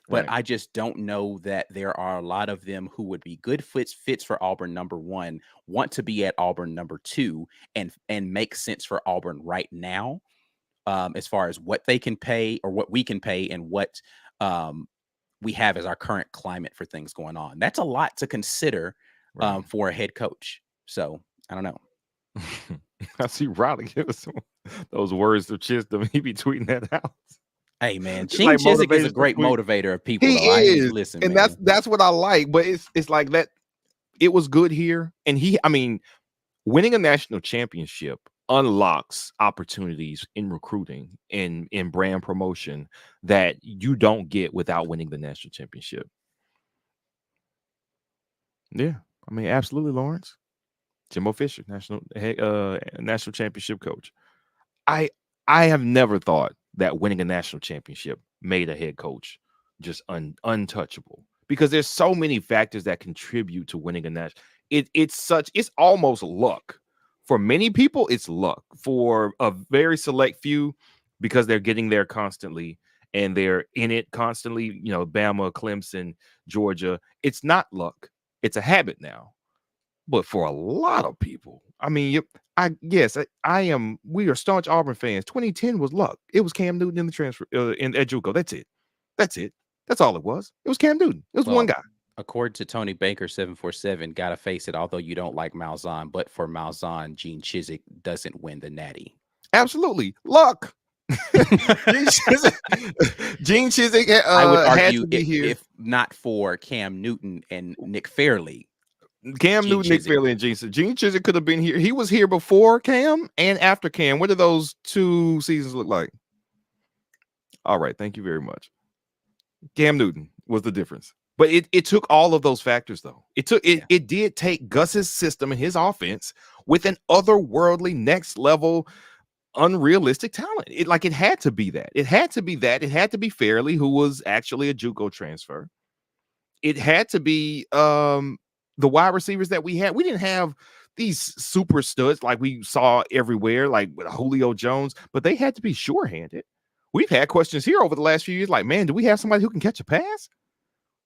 But I just don't know that there are a lot of them who would be good fits for Auburn, number one, want to be at Auburn, number two, and make sense for Auburn right now, as far as what they can pay or what we can pay and what we have as our current climate for things going on. That's a lot to consider for a head coach. So I don't know. I see Riley give us those words of wisdom. He be tweeting that out. Hey man, Gene Chizik is a great motivator of people. He is. Listen, and man, that's what I like. But it's like that. It was good here, and winning a national championship unlocks opportunities in recruiting and in brand promotion that you don't get without winning the national championship. Yeah, I mean, absolutely, Lawrence. Jimbo Fisher, national championship coach. I have never thought that winning a national championship made a head coach just untouchable, because there's so many factors that contribute to winning a national. It's almost luck. For many people, it's luck. For a very select few, because they're getting there constantly and they're in it constantly, Bama, Clemson, Georgia, it's not luck. It's a habit now. But for a lot of people, I mean, we are staunch Auburn fans. 2010 was luck. It was Cam Newton in the transfer at JUCO. That's it. That's all it was. It was Cam Newton. It was one guy. According to Tony Baker 747, gotta face it, although you don't like Malzahn, but for Malzahn, Gene Chizik doesn't win the Natty. Absolutely. Luck. Gene Chizik I would argue had to be here. If not for Cam Newton and Nick Fairley. Nick Fairley, and Gene Chizik could have been here. He was here before Cam and after Cam. What do those 2 seasons look like? All right. Thank you very much. Cam Newton was the difference. But it took all of those factors, though. It did take Gus's system and his offense with an otherworldly, next level, unrealistic talent. It had to be that. It had to be that. It had to be Fairley, who was actually a JUCO transfer. It had to be the wide receivers that we had. We didn't have these super studs like we saw everywhere, like with Julio Jones, but they had to be sure-handed. We've had questions here over the last few years, like, man, do we have somebody who can catch a pass?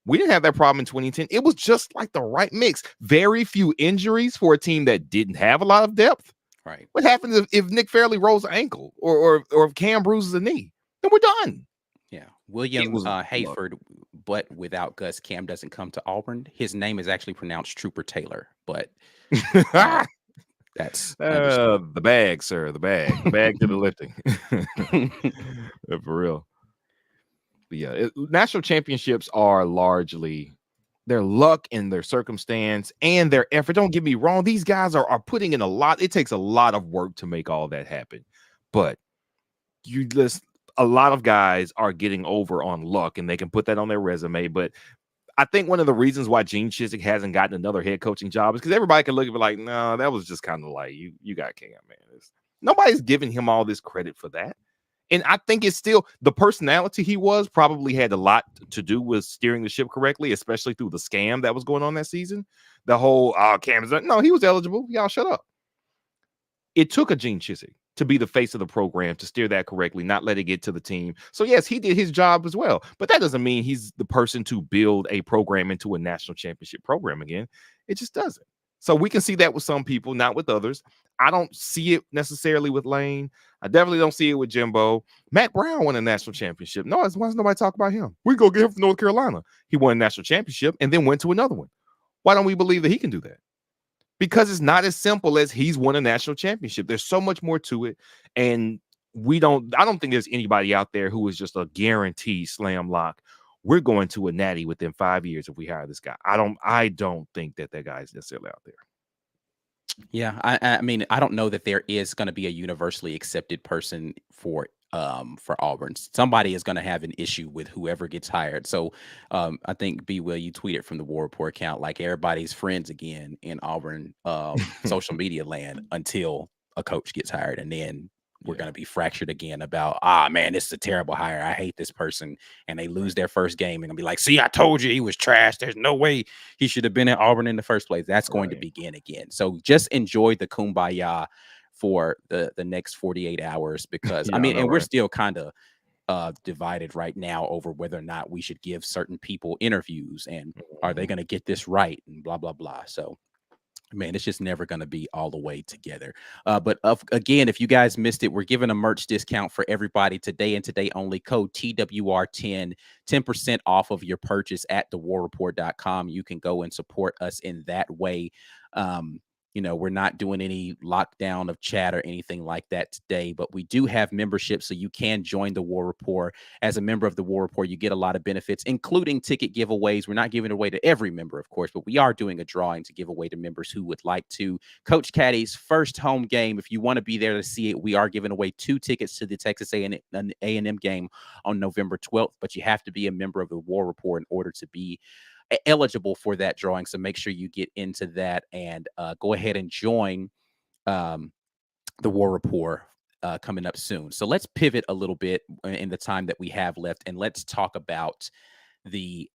We didn't have that problem in 2010. It was just like the right mix. Very few injuries for a team that didn't have a lot of depth. Right. What happens if Nick Fairley rolls an ankle or if Cam bruises a knee? Then we're done. Yeah. William Hayford, but without Gus, Cam doesn't come to Auburn. His name is actually pronounced Trooper Taylor, but that's the bag, sir. The bag to the lifting. For real. But yeah, national championships are largely their luck and their circumstance and their effort. Don't get me wrong. These guys are putting in a lot. It takes a lot of work to make all that happen. But a lot of guys are getting over on luck, and they can put that on their resume. But I think one of the reasons why Gene Chizik hasn't gotten another head coaching job is because everybody can look at it like, no, that was just kind of like you got Cam, man. Nobody's giving him all this credit for that. And I think it's still the personality he was probably had a lot to do with steering the ship correctly, especially through the scam that was going on that season. The whole Cam is no, he was eligible. Y'all shut up. It took a Gene Chizik to be the face of the program, to steer that correctly, not let it get to the team. So yes, he did his job as well, but that doesn't mean he's the person to build a program into a national championship program again. It just doesn't. So we can see that with some people, not with others. I don't see it necessarily with Lane. I definitely don't see it with Jimbo. Matt Brown won a national championship. No, why does nobody talk about him? We go get him from North Carolina. He won a national championship and then went to another one. Why don't we believe that he can do that? Because it's not as simple as he's won a national championship. There's so much more to it. And I don't think there's anybody out there who is just a guarantee slam lock. We're going to a natty within 5 years if we hire this guy. I don't think that guy is necessarily out there. Yeah, I mean, I don't know that there is going to be a universally accepted person for Auburn. Somebody is going to have an issue with whoever gets hired. So I think B Will, you tweeted from the War Report account like everybody's friends again in Auburn social media land until a coach gets hired, and then we're Yeah, going to be fractured again about, ah, man, this is a terrible hire. I hate this person, and they lose right. their first game and gonna be like, see, I told you he was trash. There's no way he should have been at Auburn in the first place. That's going to Right. begin again. So just enjoy the kumbaya for the next 48 hours, because I Yeah, I mean, know, and we're right? still kind of divided right now over whether or not we should give certain people interviews and are they Mhm. going to get this right and blah blah blah. So man, it's just never going to be all the way together. Again, if you guys missed it, we're giving a merch discount for everybody today and today only. Code TWR10, 10% off of your purchase at thewarreport.com. You can go and support us in that way. We're not doing any lockdown of chat or anything like that today, but we do have membership, so you can join the War Report. As a member of the War Report, you get a lot of benefits, including ticket giveaways. We're not giving it away to every member, of course, but we are doing a drawing to give away to members who would like to. Coach Caddy's first home game, if you want to be there to see it, we are giving away 2 tickets to the Texas A&M game on November 12th, but you have to be a member of the War Report in order to be eligible for that drawing. So make sure you get into that and go ahead and join um, the War Report coming up soon. So let's pivot a little bit in the time that we have left, and let's talk about the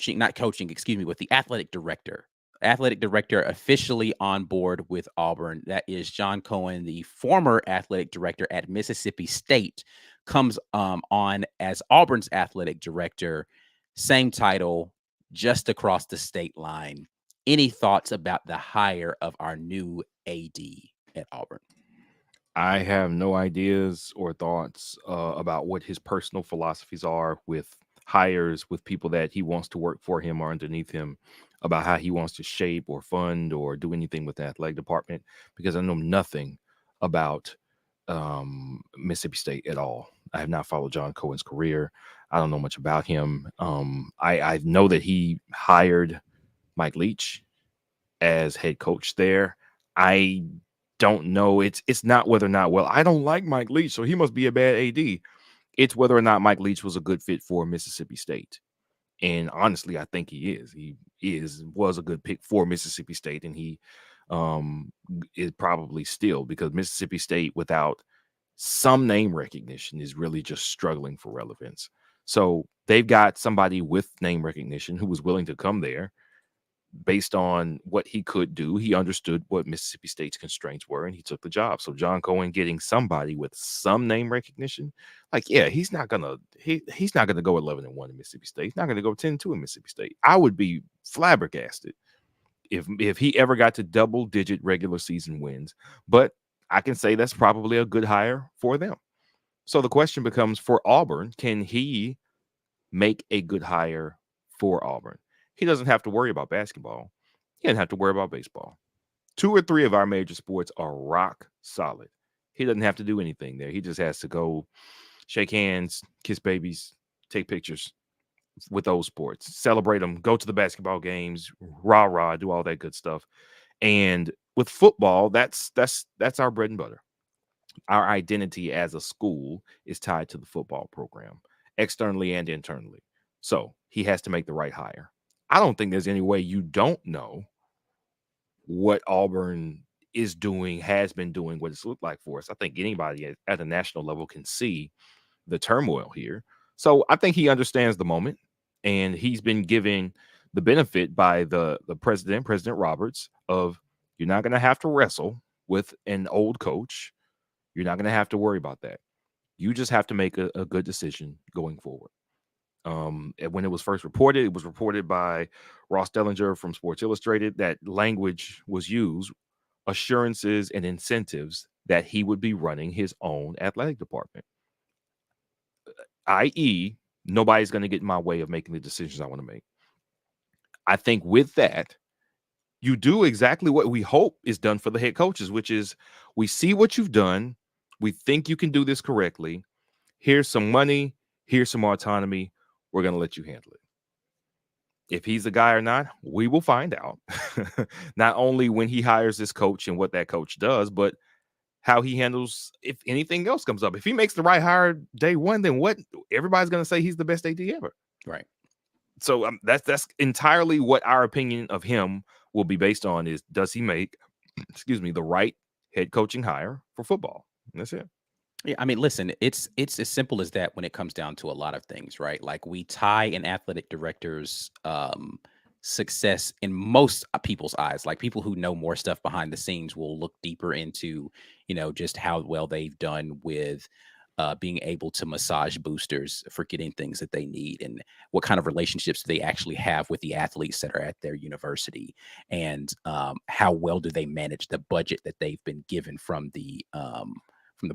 not coaching, excuse me, with the athletic director. Athletic director officially on board with Auburn. That is John Cohen, the former athletic director at Mississippi State, comes on as Auburn's athletic director. Same title, just across the state line. Any thoughts about the hire of our new AD at Auburn? I have no ideas or thoughts about what his personal philosophies are with hires, with people that he wants to work for him or underneath him, about how he wants to shape or fund or do anything with the athletic department, because I know nothing about Mississippi State at all. I have not followed John Cohen's career. I don't know much about him. I know that he hired Mike Leach as head coach there. I don't know. It's not whether or not, well, I don't like Mike Leach, so he must be a bad AD. It's whether or not Mike Leach was a good fit for Mississippi State. And honestly, I think he is. Was a good pick for Mississippi State, and he is probably still, because Mississippi State without some name recognition is really just struggling for relevance. So they've got somebody with name recognition who was willing to come there based on what he could do. He understood what Mississippi State's constraints were, and he took the job. So John Cohen getting somebody with some name recognition, like, yeah, he's not gonna go 11-1 in Mississippi State. He's not gonna go 10-2 in Mississippi State. I would be flabbergasted if he ever got to double-digit regular season wins. But I can say that's probably a good hire for them. So the question becomes, for Auburn, can he make a good hire for Auburn? He doesn't have to worry about basketball. He doesn't have to worry about baseball. 2 or 3 of our major sports are rock solid. He doesn't have to do anything there. He just has to go shake hands, kiss babies, take pictures with those sports, celebrate them, go to the basketball games, rah rah, do all that good stuff. And with football, that's our bread and butter. Our identity as a school is tied to the football program, externally and internally. So he has to make the right hire. I don't think there's any way you don't know what Auburn is doing, has been doing, what it's looked like for us. I think anybody at the national level can see the turmoil here. So I think he understands the moment, and he's been given the benefit by the president, President Roberts, of, you're not going to have to wrestle with an old coach. You're not going to have to worry about that. You just have to make a good decision going forward. And when it was first reported, it was reported by Ross Dellinger from Sports Illustrated that language was used, assurances and incentives, that he would be running his own athletic department, i.e., nobody's going to get in my way of making the decisions I want to make. I think with that, you do exactly what we hope is done for the head coaches, which is, we see what you've done. We think you can do this correctly. Here's some money. Here's some autonomy. We're going to let you handle it. If he's a guy or not, we will find out. Not only when he hires this coach and what that coach does, but how he handles if anything else comes up. If he makes the right hire day one, then what? Everybody's going to say he's the best AD ever. Right. So that's entirely what our opinion of him will be based on is does he make, excuse me, the right head coaching hire for football? And that's it. Yeah, I mean, listen, it's as simple as that when it comes down to a lot of things, right? Like we tie an athletic director's success in most people's eyes. Like people who know more stuff behind the scenes will look deeper into, just how well they've done with being able to massage boosters for getting things that they need, and what kind of relationships do they actually have with the athletes that are at their university, and how well do they manage the budget that they've been given from the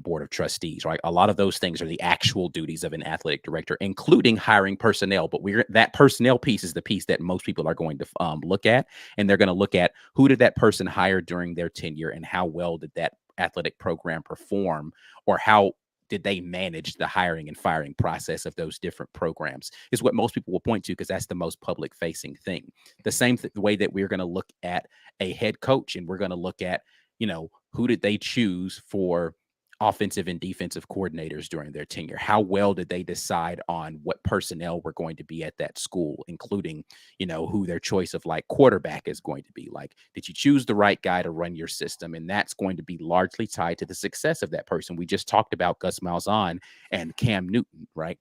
board of trustees, right? A lot of those things are the actual duties of an athletic director, including hiring personnel. But that personnel piece is the piece that most people are going to look at, and they're going to look at who did that person hire during their tenure, and how well did that athletic program perform, or how did they manage the hiring and firing process of those different programs, is what most people will point to, because that's the most public facing thing. The same way that we're going to look at a head coach, and we're going to look at, who did they choose for offensive and defensive coordinators during their tenure? How well did they decide on what personnel were going to be at that school, including, who their choice of like quarterback is going to be? Like, did you choose the right guy to run your system? And that's going to be largely tied to the success of that person. We just talked about Gus Malzahn and Cam Newton, right?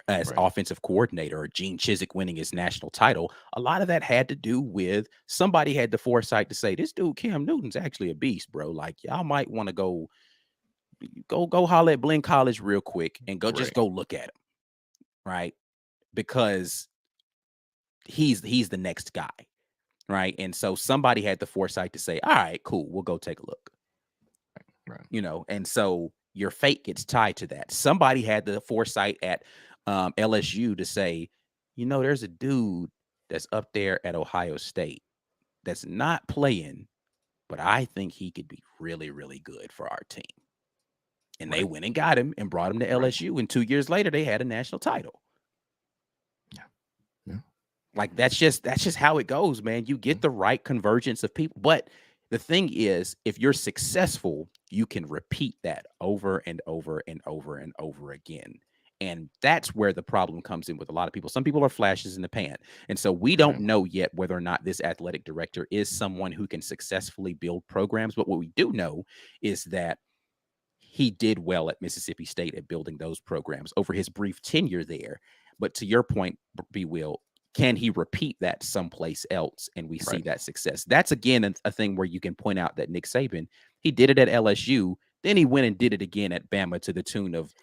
As offensive coordinator, or Gene Chizik winning his national title. A lot of that had to do with somebody had the foresight to say, this dude, Cam Newton's actually a beast, bro. Like, y'all might want to go holler at Blinn College real quick and just go look at him, right? Because he's the next guy, right? And so somebody had the foresight to say, all right, cool, we'll go take a look. Right. And so your fate gets tied to that. Somebody had the foresight at LSU to say, there's a dude that's up there at Ohio State that's not playing, but I think he could be really, really good for our team. And they went and got him and brought him to LSU. And 2 years later, they had a national title. Yeah. Like that's just how it goes, man. You get the right convergence of people. But the thing is, if you're successful, you can repeat that over and over and over and over again. And that's where the problem comes in with a lot of people. Some people are flashes in the pan. And so we don't know yet whether or not this athletic director is someone who can successfully build programs. But what we do know is that he did well at Mississippi State at building those programs over his brief tenure there. But to your point, B. Will, can he repeat that someplace else and we see that success? That's, again, a thing where you can point out that Nick Saban, he did it at LSU, then he went and did it again at Bama to the tune of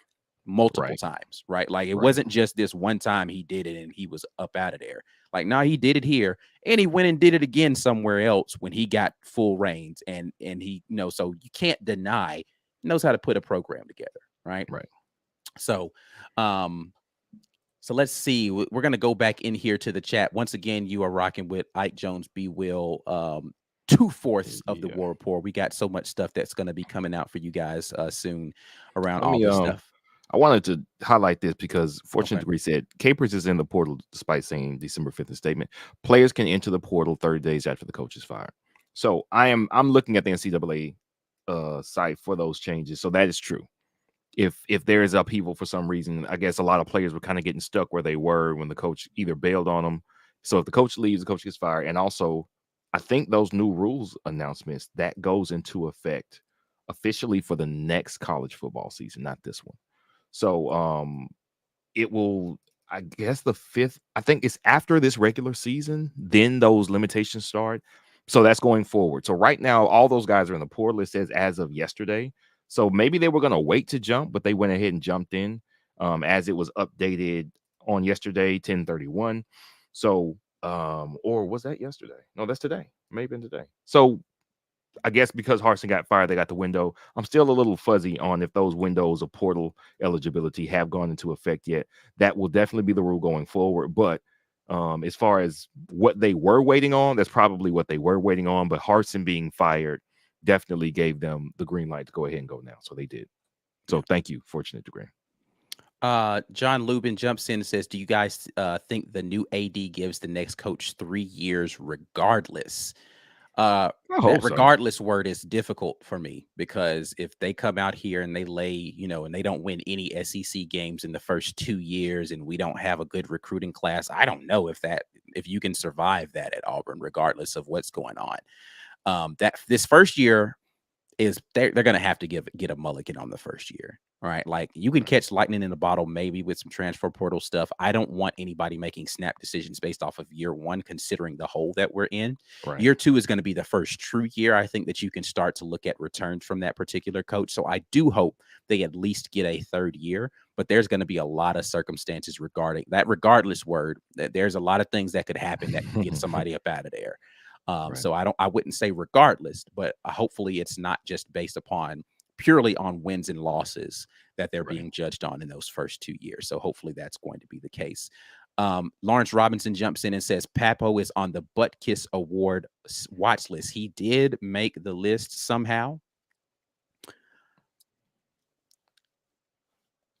multiple times, right? Like it wasn't just this one time he did it and he was up out of there. Like, no, he did it here and he went and did it again somewhere else when he got full reins. And he, so you can't deny knows how to put a program together, right? So let's see. We're going to go back in here to the chat. Once again, you are rocking with Ike Jones, B. Will, 2/4 of the War Report. We got so much stuff that's going to be coming out for you guys soon around all this stuff. I wanted to highlight this because Fortune Degree said Capers is in the portal despite saying December 5th statement. Players can enter the portal 30 days after the coach is fired. So I'm looking at the NCAA site for those changes. So that is true. If there is upheaval for some reason, I guess a lot of players were kind of getting stuck where they were when the coach either bailed on them. So if the coach leaves, the coach gets fired. And also, I think those new rules announcements that goes into effect officially for the next college football season, not this one. So it will, I guess the 5th, I think it's after this regular season, then those limitations start. So that's going forward. So right now, all those guys are in the portal. It says as of yesterday. So maybe they were going to wait to jump, but they went ahead and jumped in as it was updated on yesterday, 10/31. So, or was that yesterday? No, that's today. Maybe today. So I guess because Harsin got fired, they got the window. I'm still a little fuzzy on if those windows of portal eligibility have gone into effect yet. That will definitely be the rule going forward. But as far as what they were waiting on, that's probably what they were waiting on. But Harsin being fired definitely gave them the green light to go ahead and go now. So they did. So thank you, Fortunate Degree. John Lubin jumps in and says, "Do you guys think the new AD gives the next coach 3 years regardless?" I That hope so. regardless word is difficult for me because if they come out here and they lay, and they don't win any SEC games in the first 2 years, and we don't have a good recruiting class, I don't know if you can survive that at Auburn, regardless of what's going on. That this first year is they're going to have to get a mulligan on the first year. All right. Like you can catch lightning in a bottle, maybe with some transfer portal stuff. I don't want anybody making snap decisions based off of year one, considering the hole that we're in. Right. Year two is going to be the first true year. I think that you can start to look at returns from that particular coach. So I do hope they at least get a third year, but there's going to be a lot of circumstances regarding that regardless word. That there's a lot of things that could happen that could get somebody up out of there. Right. So I wouldn't say regardless, but hopefully it's not just based upon purely on wins and losses that they're Right. being judged on in those first 2 years. So hopefully that's going to be the case. Lawrence Robinson jumps in and says Papo is on the Butt Kiss Award watch list. He did make the list somehow.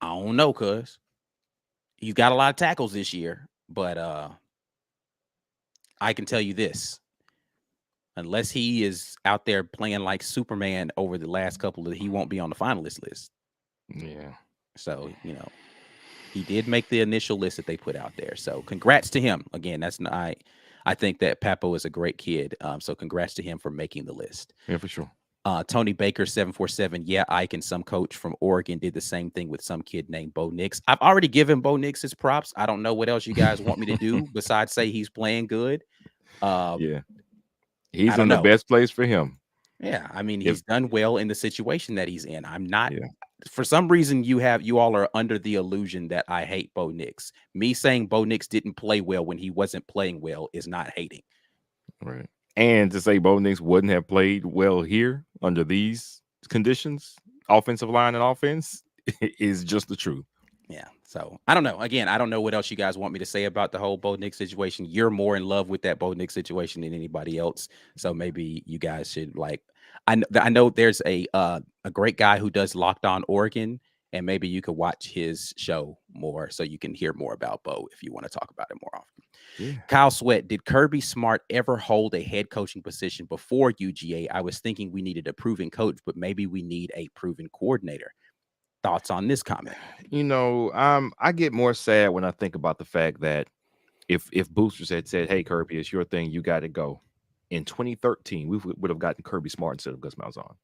I don't know, cuz you got a lot of tackles this year, but I can tell you this. Unless he is out there playing like Superman over the last he won't be on the finalist list. Yeah. So, he did make the initial list that they put out there. So congrats to him. Again, I think that Papo is a great kid. So congrats to him for making the list. Yeah, for sure. Tony Baker 747. Yeah, Ike and some coach from Oregon did the same thing with some kid named Bo Nix. I've already given Bo Nix his props. I don't know what else you guys want me to do besides say he's playing good. Yeah. He's I don't in the know. best place for him. Yeah, I mean, he's done well in the situation that he's in. I'm not Yeah. for some reason you all are under the illusion that I hate Bo Nix. Me saying Bo Nix didn't play well when he wasn't playing well is not hating. Right. And to say Bo Nix wouldn't have played well here under these conditions, offensive line and offense, is just the truth. Yeah. So I don't know. Again, I don't know what else you guys want me to say about the whole Bo Nix situation. You're more in love with that Bo Nix situation than anybody else. So maybe you guys should I know there's a great guy who does Locked On Oregon, and maybe you could watch his show more so you can hear more about Bo if you want to talk about it more often. Yeah. Kyle Sweat, did Kirby Smart ever hold a head coaching position before UGA? I was thinking we needed a proven coach, but maybe we need a proven coordinator. Thoughts on this comment? I get more sad when I think about the fact that if Boosters had said, "Hey, Kirby, it's your thing, you got to go," in 2013, we would have gotten Kirby Smart instead of Gus Malzahn.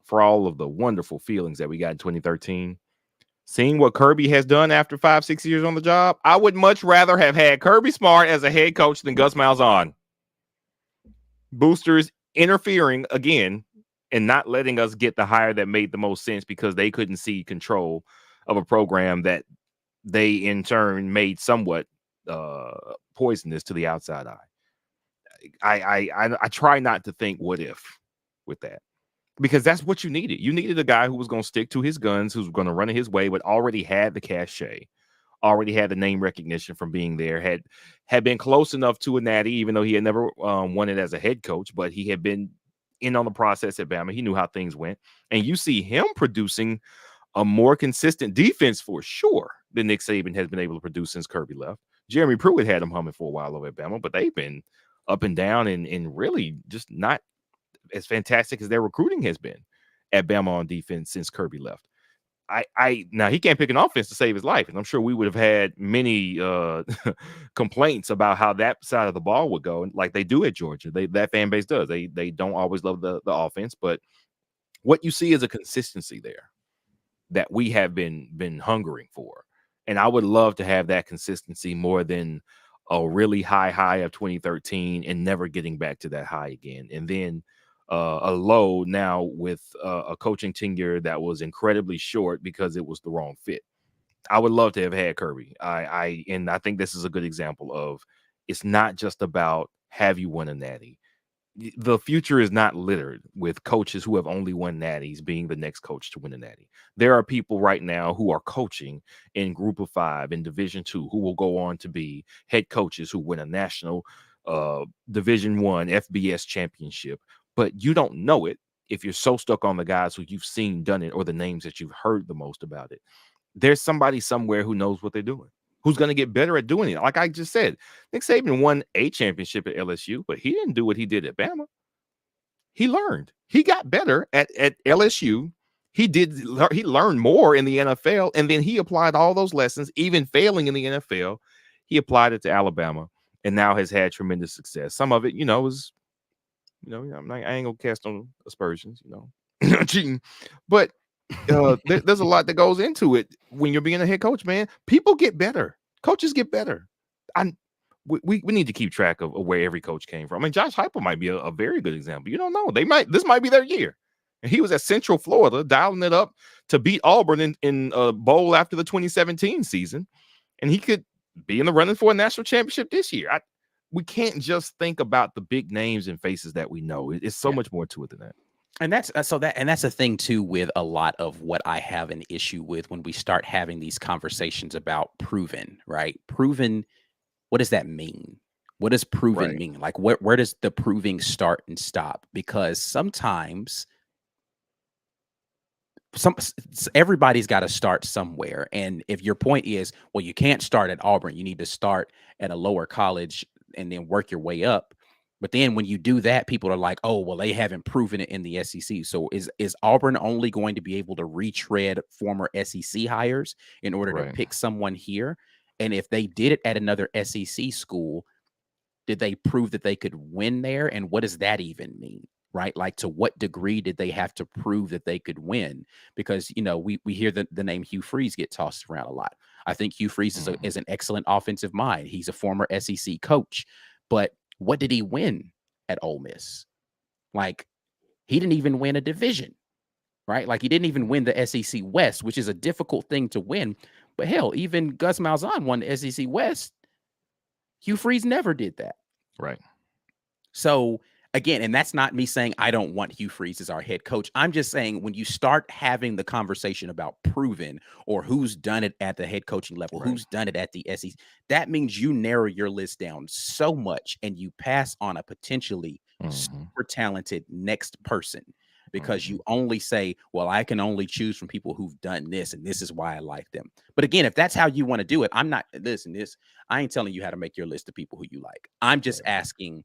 For all of the wonderful feelings that we got in 2013, seeing what Kirby has done after 5-6 years on the job, I would much rather have had Kirby Smart as a head coach than Gus Malzahn. Boosters interfering again and not letting us get the hire that made the most sense because they couldn't see control of a program that they in turn made somewhat poisonous to the outside eye. I try not to think what if with that, because that's what you needed. You needed a guy who was going to stick to his guns, who's going to run it his way, but already had the cachet, already had the name recognition from being there, had been close enough to a natty, even though he had never won it as a head coach, but he had been in on the process at Bama. He knew how things went. And you see him producing a more consistent defense for sure than Nick Saban has been able to produce since Kirby left. Jeremy Pruitt had him humming for a while over at Bama, but they've been up and down and really just not as fantastic as their recruiting has been at Bama on defense since Kirby left. Now he can't pick an offense to save his life, and I'm sure we would have had many complaints about how that side of the ball would go, like they do at Georgia. That fan base does. They don't always love the offense, but what you see is a consistency there that we have been hungering for, and I would love to have that consistency more than a really high of 2013 and never getting back to that high again, and then a low now with a coaching tenure that was incredibly short because it was the wrong fit. I would love to have had Kirby. And I think this is a good example of it's not just about have you won a natty. The future is not littered with coaches who have only won natties being the next coach to win a natty. There are people right now who are coaching in Group of Five in Division II who will go on to be head coaches who win a national Division I FBS championship. But you don't know it if you're so stuck on the guys who you've seen done it or the names that you've heard the most about it. there's somebody somewhere who knows what they're doing, who's going to get better at doing it. Like I just said, Nick Saban won a championship at LSU, but he didn't do what he did at Bama. He learned. He got better at LSU. He learned more in the NFL, and then he applied all those lessons, even failing in the NFL. He applied it to Alabama, and now has had tremendous success. Some of it, is, I ain't gonna cast on aspersions, cheating, but there's a lot that goes into it when you're being a head coach, man. People get better. Coaches get better. We need to keep track of where every coach came from. I mean, Josh Heupel might be a very good example. You don't know. This might be their year. And he was at Central Florida, dialing it up to beat Auburn in a bowl after the 2017 season. And he could be in the running for a national championship this year. We can't just think about the big names and faces that we know. It's so much more to it than that. And that's the thing too with a lot of what I have an issue with when we start having these conversations about proven, right? Proven, what does that mean? What does proven mean? Like where does the proving start and stop? Because sometimes everybody's got to start somewhere. And if your point is, well, you can't start at Auburn, you need to start at a lower college and then work your way up. But then when you do that, people are like, oh, well, they haven't proven it in the SEC. So is Auburn only going to be able to retread former SEC hires in order to pick someone here? And if they did it at another SEC school, did they prove that they could win there? And what does that even mean? Right? Like, to what degree did they have to prove that they could win? Because, we hear the name Hugh Freeze get tossed around a lot. I think Hugh Freeze is an excellent offensive mind. He's a former SEC coach. But what did he win at Ole Miss? Like, he didn't even win a division, right? Like, he didn't even win the SEC West, which is a difficult thing to win. But hell, even Gus Malzahn won the SEC West. Hugh Freeze never did that. Right. So again, and that's not me saying I don't want Hugh Freeze as our head coach. I'm just saying when you start having the conversation about proven or who's done it at the head coaching level, who's done it at the SEC, that means you narrow your list down so much and you pass on a potentially super talented next person because you only say, well, I can only choose from people who've done this and this is why I like them. But again, if that's how you want to do it, I'm not, listen, I ain't telling you how to make your list of people who you like. I'm just asking,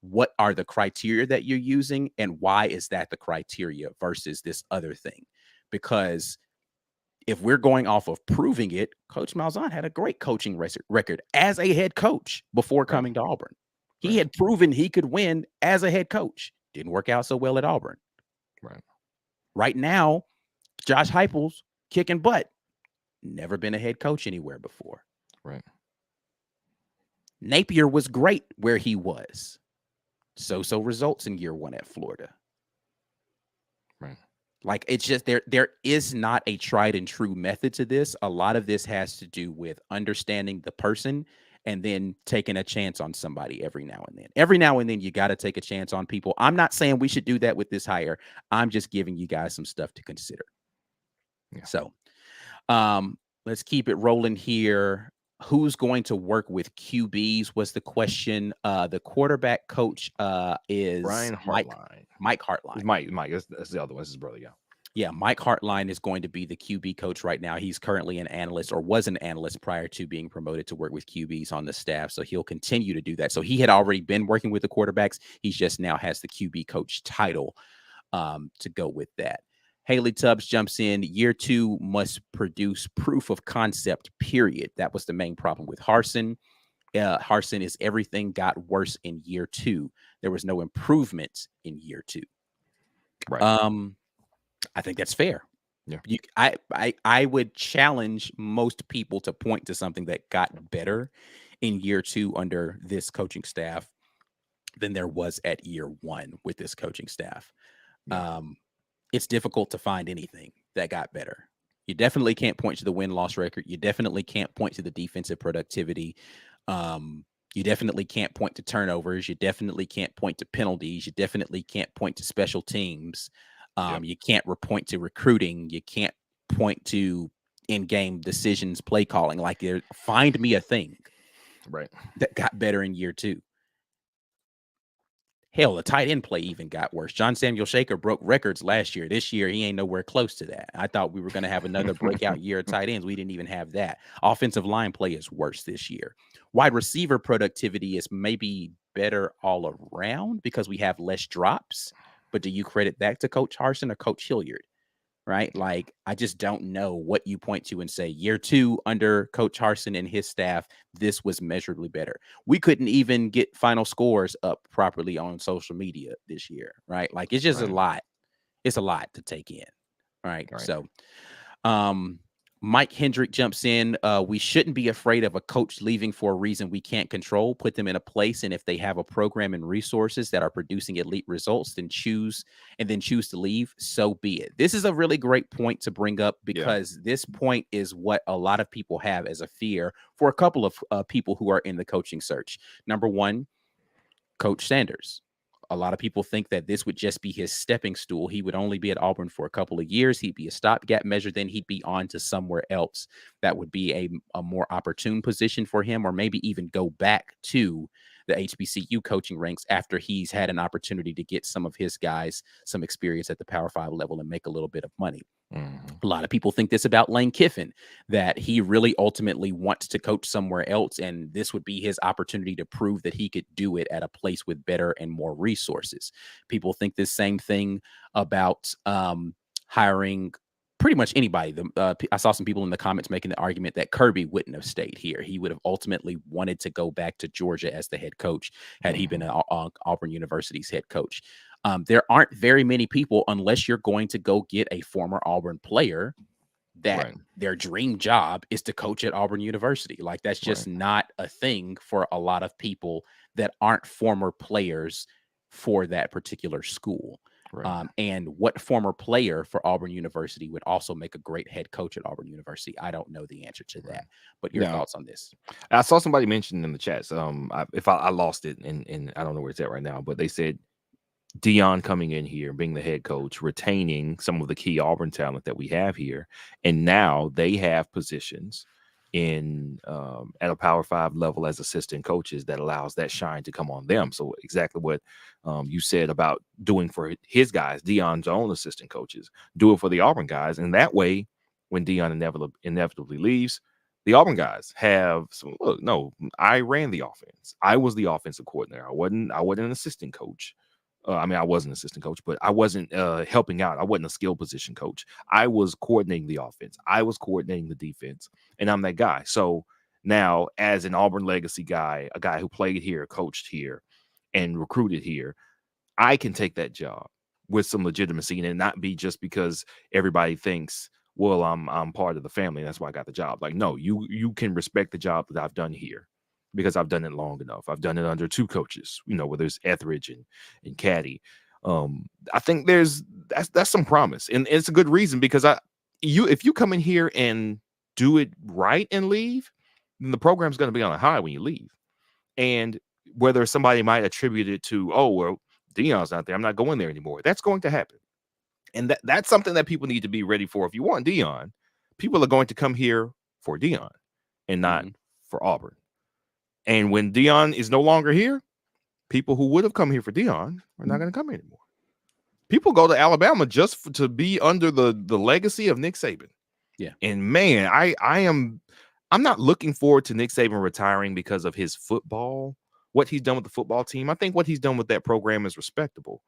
what are the criteria that you're using and why is that the criteria versus this other thing? Because if we're going off of proving it, Coach Malzahn had a great coaching record as a head coach before coming to Auburn. He had proven he could win as a head coach. Didn't work out so well at Auburn. Right now, Josh Heupel's kicking butt. Never been a head coach anywhere before. Napier was great where he was. So results in year one at Florida. Like, it's just there is not a tried and true method to this. A lot of this has to do with understanding the person and then taking a chance on somebody every now and then. Every now and then you got to take a chance on people. I'm not saying we should do that with this hire. I'm just giving you guys some stuff to consider. So let's keep it rolling here. Who's going to work with QBs was the question. The quarterback coach is Brian Hartline. Mike Hartline. Mike. That's the other one. That's his brother. Yeah, Mike Hartline is going to be the QB coach right now. He's currently an analyst, or was an analyst prior to being promoted to work with QBs on the staff. So he'll continue to do that. So he had already been working with the quarterbacks. He just now has the QB coach title to go with that. Haley Tubbs jumps in. Year two must produce proof of concept, period. That was the main problem with Harsin. Harsin is everything got worse in year two. There was no improvements in year two. I think that's fair. I would challenge most people to point to something that got better in year two under this coaching staff than there was at year one with this coaching staff. It's difficult to find anything that got better. You definitely can't point to the win-loss record. You definitely can't point to the defensive productivity. You definitely can't point to turnovers. You definitely can't point to penalties. You definitely can't point to special teams. You can't point to recruiting. You can't point to in-game decisions, play calling. Like, find me a thing that got better in year two. Hell, the tight end play even got worse. John Samuel Shaker broke records last year. This year, he ain't nowhere close to that. I thought we were going to have another breakout year of tight ends. We didn't even have that. Offensive line play is worse this year. Wide receiver productivity is maybe better all around because we have less drops. But do you credit that to Coach Harsin or Coach Hilliard? Right? Like, I just don't know what you point to and say year 2 under Coach Harsin and his staff, this was measurably better. We couldn't even get final scores up properly on social media this year, right? Like, it's just a lot. It's a lot to take in, right? So, Mike Hendrick jumps in. We shouldn't be afraid of a coach leaving for a reason we can't control. Put them in a place, and if they have a program and resources that are producing elite results, then choose to leave. So be it. This is a really great point to bring up because this point is what a lot of people have as a fear for a couple of people who are in the coaching search. Number one, Coach Sanders. A lot of people think that this would just be his stepping stool. He would only be at Auburn for a couple of years. He'd be a stopgap measure. Then he'd be on to somewhere else that would be a more opportune position for him, or maybe even go back to the HBCU coaching ranks after he's had an opportunity to get some of his guys some experience at the Power 5 level and make a little bit of money. A lot of people think this about Lane Kiffin, that he really ultimately wants to coach somewhere else, and this would be his opportunity to prove that he could do it at a place with better and more resources. People think the same thing about hiring pretty much anybody. I saw some people in the comments making the argument that Kirby wouldn't have stayed here. He would have ultimately wanted to go back to Georgia as the head coach had he been Auburn University's head coach. There aren't very many people, unless you're going to go get a former Auburn player, that their dream job is to coach at Auburn University. Like, that's just not a thing for a lot of people that aren't former players for that particular school. And what former player for Auburn University would also make a great head coach at Auburn University? I don't know the answer to that. But your thoughts on this? I saw somebody mention in the chats. I lost it, and I don't know where it's at right now, but they said Deion coming in here, being the head coach, retaining some of the key Auburn talent that we have here, and now they have positions in at a Power 5 level as assistant coaches that allows that shine to come on them. So exactly what you said about doing for his guys, Deion's own assistant coaches, do it for the Auburn guys, and that way, when Deion inevitably leaves, the Auburn guys have some. Look, no, I ran the offense. I was the offensive coordinator. I wasn't an assistant coach. I was an assistant coach, but I wasn't helping out. I wasn't a skill position coach. I was coordinating the offense. I was coordinating the defense, and I'm that guy. So now, as an Auburn legacy guy, a guy who played here, coached here, and recruited here, I can take that job with some legitimacy and not be just because everybody thinks, well, I'm part of the family. That's why I got the job. Like, no, you can respect the job that I've done here, because I've done it long enough. I've done it under 2 coaches, whether it's Etheridge and Caddy. I think that's some promise, and it's a good reason, because if you come in here and do it right and leave, then the program's going to be on a high when you leave. And whether somebody might attribute it to, oh, well, Deion's not there, I'm not going there anymore, that's going to happen. And that's something that people need to be ready for. If you want Deion, people are going to come here for Deion and not for Auburn. And when Deion is no longer here, people who would have come here for Deion are not going to come anymore. People go to Alabama just to be under the legacy of Nick Saban. Yeah. And man, I'm not looking forward to Nick Saban retiring because of his football, what he's done with the football team. I think what he's done with that program is respectable.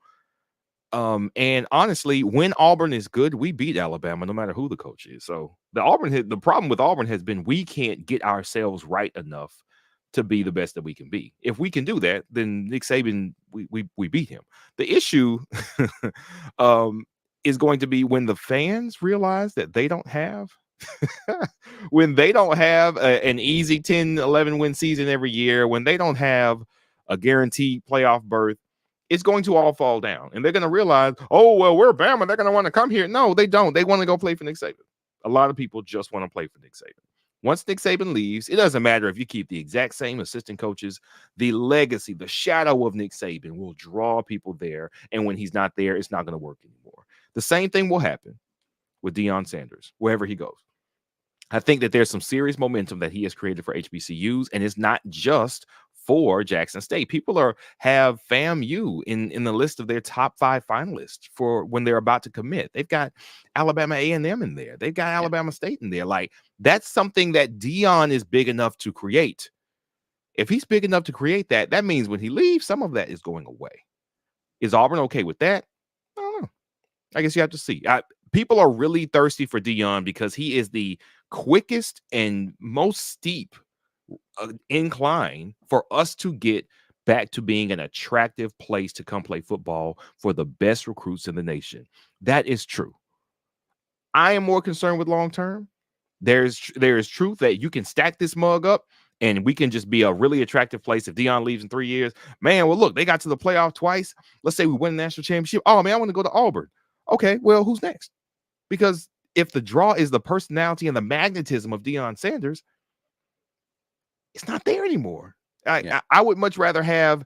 And honestly, when Auburn is good, we beat Alabama no matter who the coach is. So the problem with Auburn has been we can't get ourselves right enough to be the best that we can be. If we can do that, then Nick Saban, we beat him. The issue is going to be when the fans realize that they don't have when they don't have an easy 10-11 win season every year, when they don't have a guaranteed playoff berth, it's going to all fall down. And they're going to realize, oh, well, we're Bama, they're going to want to come here. No, they don't. They want to go play for Nick Saban. A lot of people just want to play for Nick Saban. Once Nick Saban leaves, it doesn't matter if you keep the exact same assistant coaches. The legacy, the shadow of Nick Saban will draw people there. And when he's not there, it's not going to work anymore. The same thing will happen with Deion Sanders, wherever he goes. I think that there's some serious momentum that he has created for HBCUs, and it's not just for Jackson State. People have FAMU in the list of their top 5 finalists for when they're about to commit. They've got Alabama A&M in there. They've got Alabama State in there. Like, that's something that Deion is big enough to create. If he's big enough to create that, that means when he leaves, some of that is going away. Is Auburn okay with that? I don't know. I guess you have to see. People are really thirsty for Deion because he is the quickest and most steep incline for us to get back to being an attractive place to come play football for the best recruits in the nation. That is true. I am more concerned with long term. There is truth that you can stack this mug up and we can just be a really attractive place if Deion leaves in 3 years. Man, well, look, they got to the playoff twice. Let's say we win the national championship. Oh, man, I want to go to Auburn. Okay, well, who's next? Because if the draw is the personality and the magnetism of Deion Sanders, it's not there anymore. I would much rather have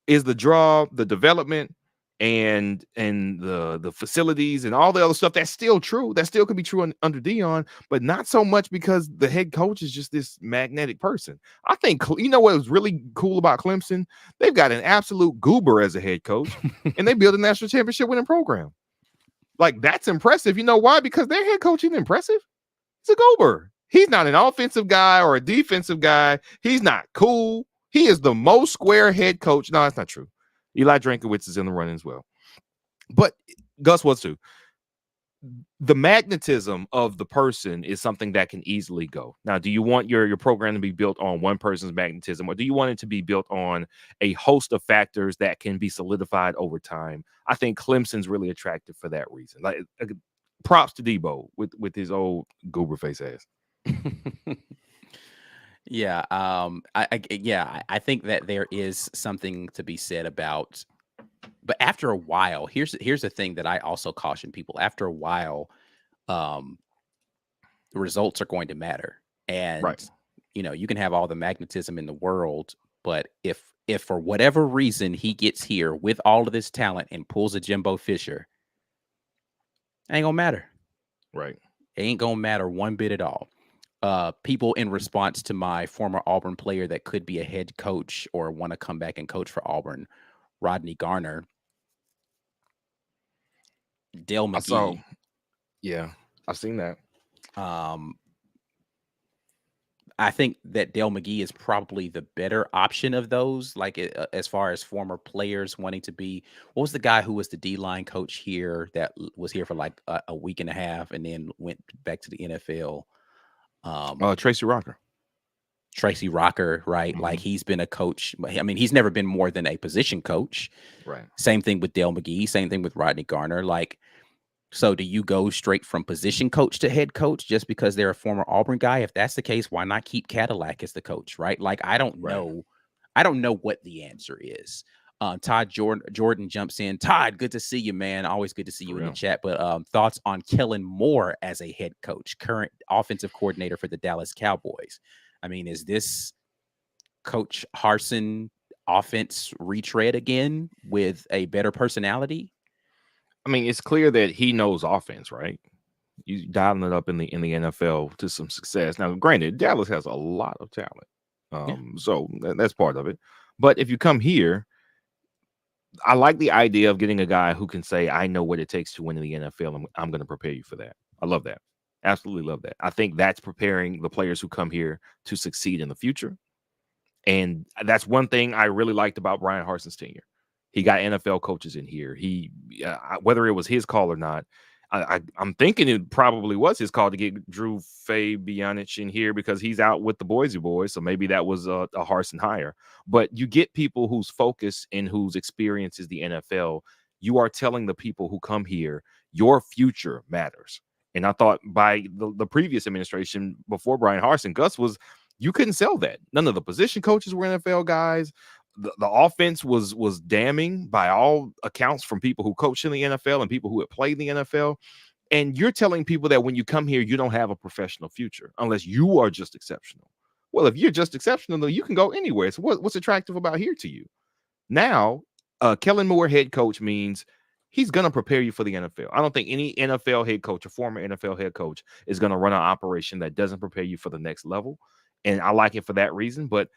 is the draw, the development, and the facilities and all the other stuff. That's still true. That still could be true under Deion, but not so much because the head coach is just this magnetic person. I think, you know what was really cool about Clemson? They've got an absolute goober as a head coach, and they built a national championship winning program. Like, that's impressive. You know why? Because their head coach isn't impressive. He's a goober. He's not an offensive guy or a defensive guy. He's not cool. He is the most square head coach. No, that's not true. Eli Drinkwitz is in the running as well. But Gus was too. The magnetism of the person is something that can easily go. Now, do you want your program to be built on one person's magnetism, or do you want it to be built on a host of factors that can be solidified over time? I think Clemson's really attractive for that reason. Like, props to Debo with his old goober face ass. Yeah. I think that there is something to be said about, but after a while, here's the thing that I also caution people. After a while, the results are going to matter. And, right. You can have all the magnetism in the world, but if for whatever reason he gets here with all of this talent and pulls a Jimbo Fisher, it ain't gonna matter. Right. It ain't gonna matter one bit at all. People in response to my former Auburn player that could be a head coach or want to come back and coach for Auburn, Rodney Garner, Dale McGee. Yeah, I've seen that. I think that Dale McGee is probably the better option of those, like as far as former players wanting to be. What was the guy who was the D-line coach here that was here for like a week and a half and then went back to the NFL? Tracy Rocker. Tracy Rocker, right? Mm-hmm. Like, he's been a coach. I mean, he's never been more than a position coach. Right. Same thing with Dale McGee. Same thing with Rodney Garner. Like, so do you go straight from position coach to head coach just because they're a former Auburn guy? If that's the case, why not keep Cadillac as the coach, right? Like, I don't know. I don't know what the answer is. Todd Jordan jumps in. Todd, good to see you, man. Always good to see you in the chat. But thoughts on Kellen Moore as a head coach, current offensive coordinator for the Dallas Cowboys? I mean, is this Coach Harsin offense retread again with a better personality? I mean, it's clear that he knows offense, right? You dialing it up in the NFL to some success. Now, granted, Dallas has a lot of talent, so that's part of it. But if you come here, I like the idea of getting a guy who can say, I know what it takes to win in the NFL. I'm going to prepare you for that. I love that. Absolutely love that. I think that's preparing the players who come here to succeed in the future. And that's one thing I really liked about Brian Harsin's tenure. He got NFL coaches in here. Whether it was his call or not, I'm thinking it probably was his call to get Drew Fabianich in here because he's out with the Boise boys. So maybe that was a Harsin hire. But you get people whose focus and whose experience is the NFL. You are telling the people who come here, your future matters. And I thought by the previous administration before Brian Harsin, Gus you couldn't sell that. None of the position coaches were NFL guys. The offense was damning by all accounts from people who coached in the NFL and people who had played in the NFL. And you're telling people that when you come here, you don't have a professional future unless you are just exceptional. Well, if you're just exceptional, though, you can go anywhere. So what's attractive about here to you? Now, Kellen Moore head coach means he's going to prepare you for the NFL. I don't think any NFL head coach or former NFL head coach is going to run an operation that doesn't prepare you for the next level. And I like it for that reason. But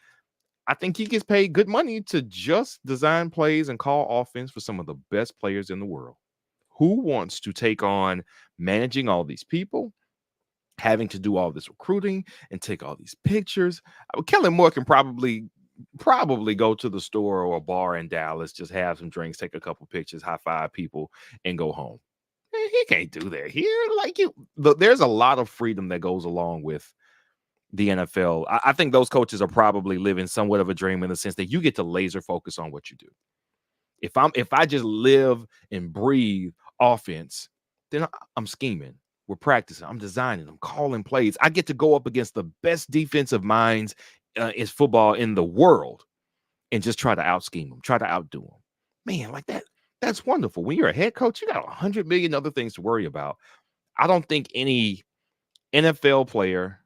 I think he gets paid good money to just design plays and call offense for some of the best players in the world. Who wants to take on managing all these people, having to do all this recruiting and take all these pictures? Kellen Moore can probably go to the store or a bar in Dallas, just have some drinks, take a couple pictures, high five people, and go home. He can't do that here. There's a lot of freedom that goes along with the NFL. I think those coaches are probably living somewhat of a dream in the sense that you get to laser focus on what you do. If I just live and breathe offense, then I'm scheming. We're practicing. I'm designing. I'm calling plays. I get to go up against the best defensive minds in football in the world and just try to out scheme them, try to outdo them. Man, like that. That's wonderful. When you're a head coach, you got 100 million other things to worry about. I don't think any NFL player,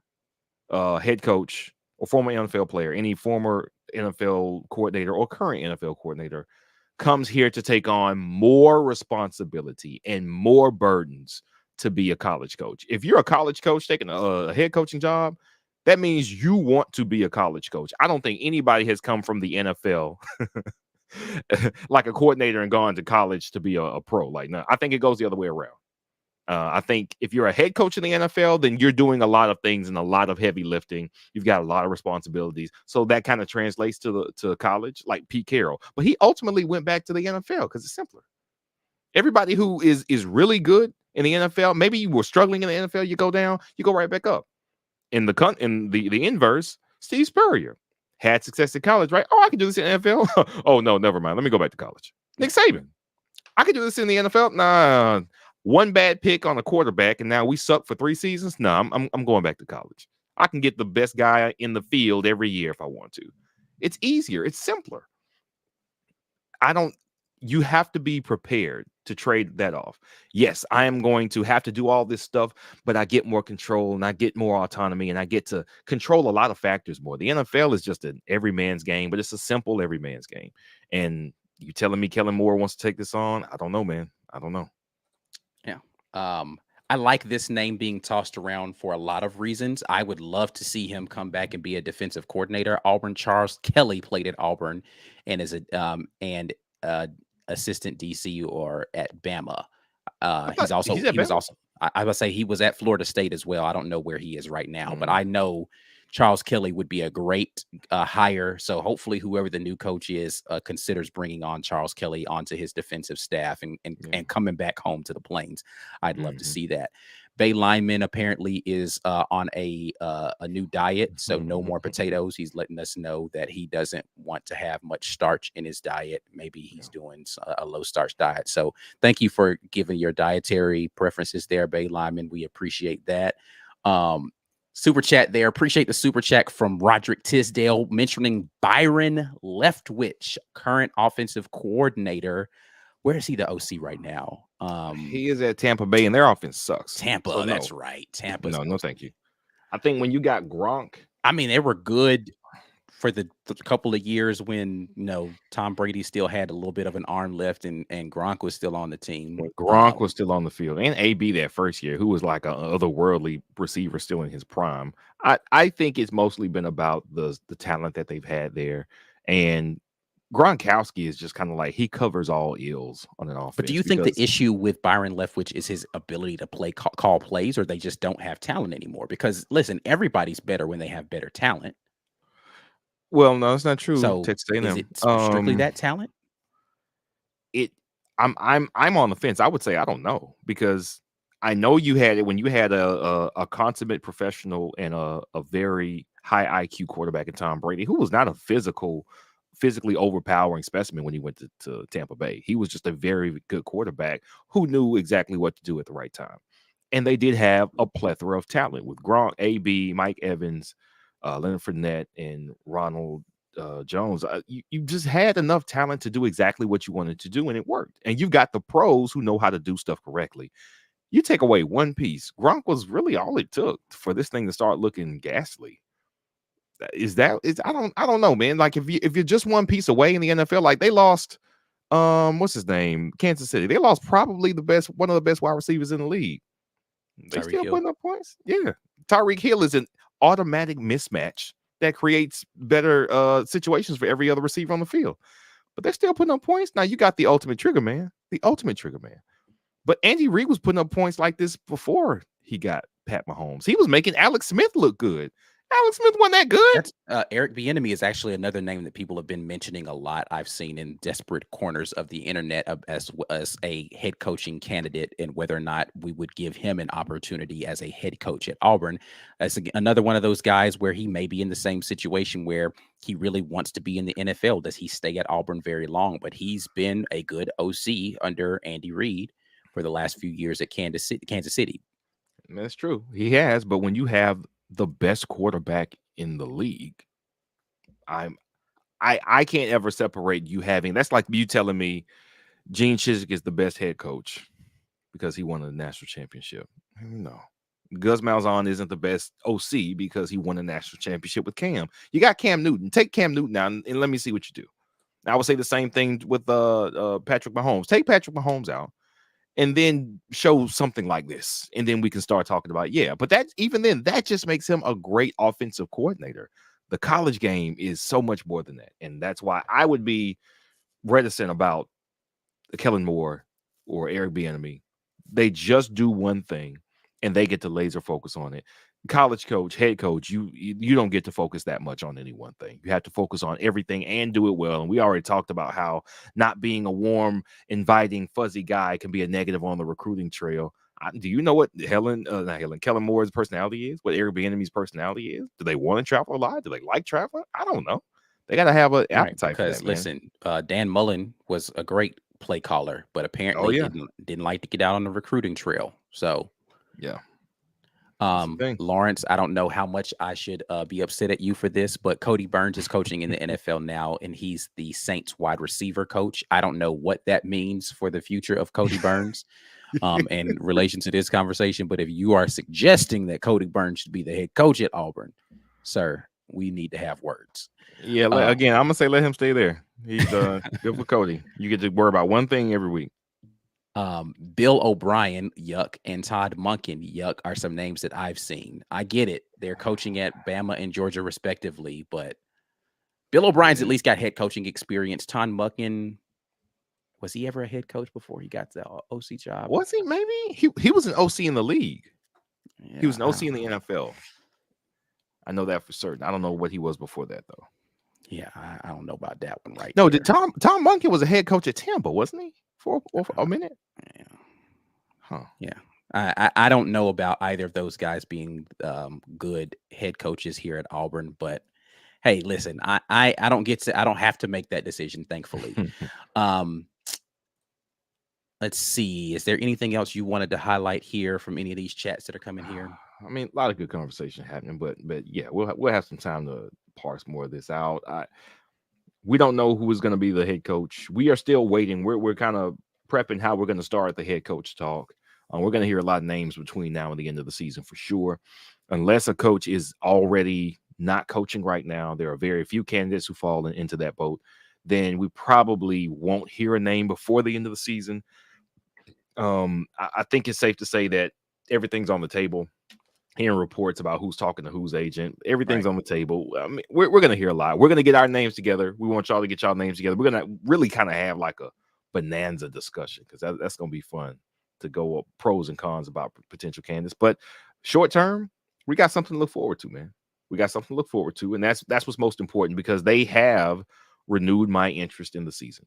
head coach, or former NFL player, any former NFL coordinator or current NFL coordinator comes here to take on more responsibility and more burdens to be a college coach. If you're a college coach taking a head coaching job, that means you want to be a college coach. I don't think anybody has come from the NFL like a coordinator and gone to college to be a pro. Like, no, I think it goes the other way around. I think if you're a head coach in the NFL, then you're doing a lot of things and a lot of heavy lifting. You've got a lot of responsibilities. So that kind of translates to college, like Pete Carroll. But he ultimately went back to the NFL because it's simpler. Everybody who is really good in the NFL, maybe you were struggling in the NFL, you go down, you go right back up. In the inverse, Steve Spurrier had success at college, right? Oh, I can do this in the NFL. Oh no, never mind. Let me go back to college. Nick Saban, I can do this in the NFL. Nah. One bad pick on a quarterback, and now we suck for 3 seasons. No, I'm going back to college. I can get the best guy in the field every year if I want to. It's easier. It's simpler. You have to be prepared to trade that off. Yes, I am going to have to do all this stuff, but I get more control and I get more autonomy and I get to control a lot of factors more. The NFL is just an every man's game, but it's a simple every man's game. And you telling me Kellen Moore wants to take this on? I don't know, man. I don't know. Yeah. I like this name being tossed around for a lot of reasons. I would love to see him come back and be a defensive coordinator. Auburn Charles Kelly played at Auburn and is assistant DC or at Bama. I would say he was at Florida State as well. I don't know where he is right now, but I know Charles Kelly would be a great hire. So hopefully whoever the new coach is considers bringing on Charles Kelly onto his defensive staff and coming back home to the Plains. I'd love to see that. Bay Lyman apparently is on a new diet, so no more potatoes. He's letting us know that he doesn't want to have much starch in his diet. Maybe he's doing a low starch diet. So thank you for giving your dietary preferences there, Bay Lyman. We appreciate that. Super chat there. Appreciate the super chat from Roderick Tisdale mentioning Byron Leftwich, current offensive coordinator. Where is he the OC right now? He is at Tampa Bay, and their offense sucks. Tampa, so that's right. Tampa. No, thank you. I think when you got Gronk, I mean, they were good for the couple of years when Tom Brady still had a little bit of an arm left, and Gronk was still on the team. When Gronk was still on the field, and AB that first year, who was like a otherworldly receiver still in his prime. I think it's mostly been about the talent that they've had there, and Gronkowski is just kind of like he covers all ills on an offense. But do you think the issue with Byron Leftwich is his ability to call plays, or they just don't have talent anymore? Because listen, everybody's better when they have better talent. Well, no, it's not true. So is it strictly that talent? I'm on the fence. I would say I don't know, because I know you had it when you had a consummate professional and a very high IQ quarterback in Tom Brady, who was not a physically overpowering specimen when he went to Tampa Bay. He was just a very good quarterback who knew exactly what to do at the right time. And they did have a plethora of talent with Gronk, AB, Mike Evans, Leonard Fournette, and Ronald Jones. You just had enough talent to do exactly what you wanted to do, and it worked. And you've got the pros who know how to do stuff correctly. You take away one piece. Gronk was really all it took for this thing to start looking ghastly. I don't know, man. Like if you're just one piece away in the NFL, like they lost what's his name? Kansas City. They lost probably one of the best wide receivers in the league. They still putting up points. Yeah. Tyreek Hill is an automatic mismatch that creates better situations for every other receiver on the field. But they're still putting up points. Now you got the ultimate trigger man, But Andy Reid was putting up points like this before he got Pat Mahomes. He was making Alex Smith look good. Alex Smith wasn't that good. That's Eric Bieniemy is actually another name that people have been mentioning a lot. I've seen in desperate corners of the internet as a head coaching candidate, and whether or not we would give him an opportunity as a head coach at Auburn. As another one of those guys where he may be in the same situation where he really wants to be in the NFL. Does he stay at Auburn very long? But he's been a good OC under Andy Reid for the last few years at Kansas City. That's true. He has, but when you have the best quarterback in the league, I can't ever separate you having. That's like you telling me Gene Chizik is the best head coach because he won a national championship. No. Gus Malzahn isn't the best OC because he won a national championship with Cam. You got Cam Newton. Take Cam Newton now and let me see what you do. I would say the same thing with Patrick Mahomes. Take Patrick Mahomes out and then show something like this. And then we can start talking about, but that just makes him a great offensive coordinator. The college game is so much more than that. And that's why I would be reticent about Kellen Moore or Eric Bieniemy. They just do one thing and they get to laser focus on it. College coach, head coach, you don't get to focus that much on any one thing. You have to focus on everything and do it well. And we already talked about how not being a warm, inviting, fuzzy guy can be a negative on the recruiting trail. Do you know what Kellen Moore's personality is? What Eric Bieniemy's personality is? Do they want to travel a lot? Do they like traveling? I don't know. They got to have an appetite for that. Listen, Dan Mullen was a great play caller, but apparently didn't like to get out on the recruiting trail. So yeah. Lawrence, I don't know how much I should be upset at you for this, but Cody Burns is coaching in the NFL now, and he's the Saints wide receiver coach. I don't know what that means for the future of Cody Burns in relation to this conversation, but if you are suggesting that Cody Burns should be the head coach at Auburn, sir, we need to have words. Yeah, again, I'm going to say let him stay there. He's good for Cody. You get to worry about one thing every week. Bill O'Brien, yuck, and Todd Monken, yuck, are some names that I've seen. I get it. They're coaching at Bama and Georgia respectively, but Bill O'Brien's at least got head coaching experience. Todd Monken, was he ever a head coach before he got the OC job? Was he? Maybe. He was an OC in the league. Yeah, he was an OC in the NFL. I know that for certain. I don't know what he was before that, though. Yeah, I don't know about that one No, did Tom Monken was a head coach at Tampa, wasn't he? For a minute? Yeah. Huh. Yeah. I don't know about either of those guys being good head coaches here at Auburn, but hey, listen, I don't have to make that decision, thankfully. Let's see. Is there anything else you wanted to highlight here from any of these chats that are coming here? I mean, a lot of good conversation happening, but yeah, we'll have some time to parse more of this out. We don't know who is going to be the head coach. We are still waiting. We're kind of prepping how we're going to start the head coach talk. We're going to hear a lot of names between now and the end of the season for sure. Unless a coach is already not coaching right now, there are very few candidates who fall into that boat. Then we probably won't hear a name before the end of the season. I think it's safe to say that everything's on the table. Hearing reports about who's talking to whose agent, everything's on the table. I mean, we're going to hear a lot. We're going to get our names together. We want y'all to get y'all names together. We're going to really kind of have like a bonanza discussion because that's going to be fun to go up pros and cons about potential candidates. But short term, we got something to look forward to, man. We got something to look forward to, and that's what's most important because they have renewed my interest in the season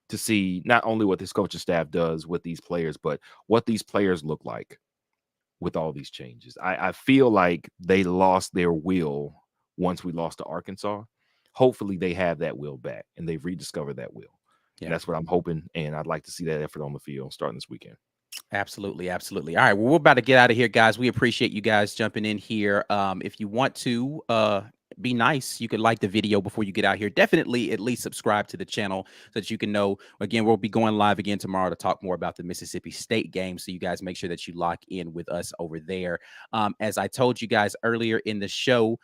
to see not only what this coaching staff does with these players, but what these players look like with all these changes. I feel like they lost their will once we lost to Arkansas. Hopefully they have that will back and they've rediscovered that will. Yeah. And that's what I'm hoping. And I'd like to see that effort on the field starting this weekend. Absolutely. Absolutely. All right. Well, we're about to get out of here, guys. We appreciate you guys jumping in here. If you want to be nice, you could like the video before you get out here. Definitely at least subscribe to the channel so that you can know. Again, we'll be going live again tomorrow to talk more about the Mississippi State game. So you guys make sure that you lock in with us over there. As I told you guys earlier in the show,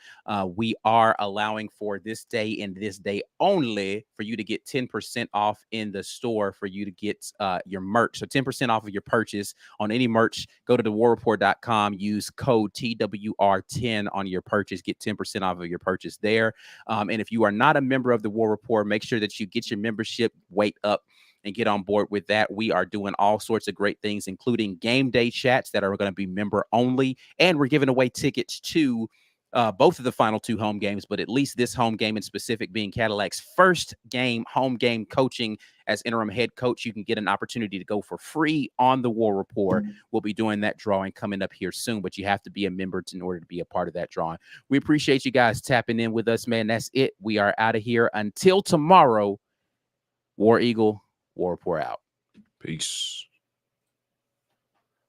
we are allowing for this day and this day only for you to get 10% off in the store for you to get your merch. So 10% off of your purchase on any merch. Go to thewarreport.com, use code TWR10 on your purchase, get 10% off of your your purchase there. And if you are not a member of the War Report, make sure that you get your membership weight up and get on board with that. We are doing all sorts of great things, including game day chats that are going to be member only. And we're giving away tickets to both of the final 2 home games, but at least this home game in specific being Cadillac's first home game coaching as interim head coach. You can get an opportunity to go for free on the War Report. We'll be doing that drawing coming up here soon, but you have to be a member in order to be a part of that drawing. We appreciate you guys tapping in with us, man. That's it. We are out of here until tomorrow. War Eagle, War Report out. Peace.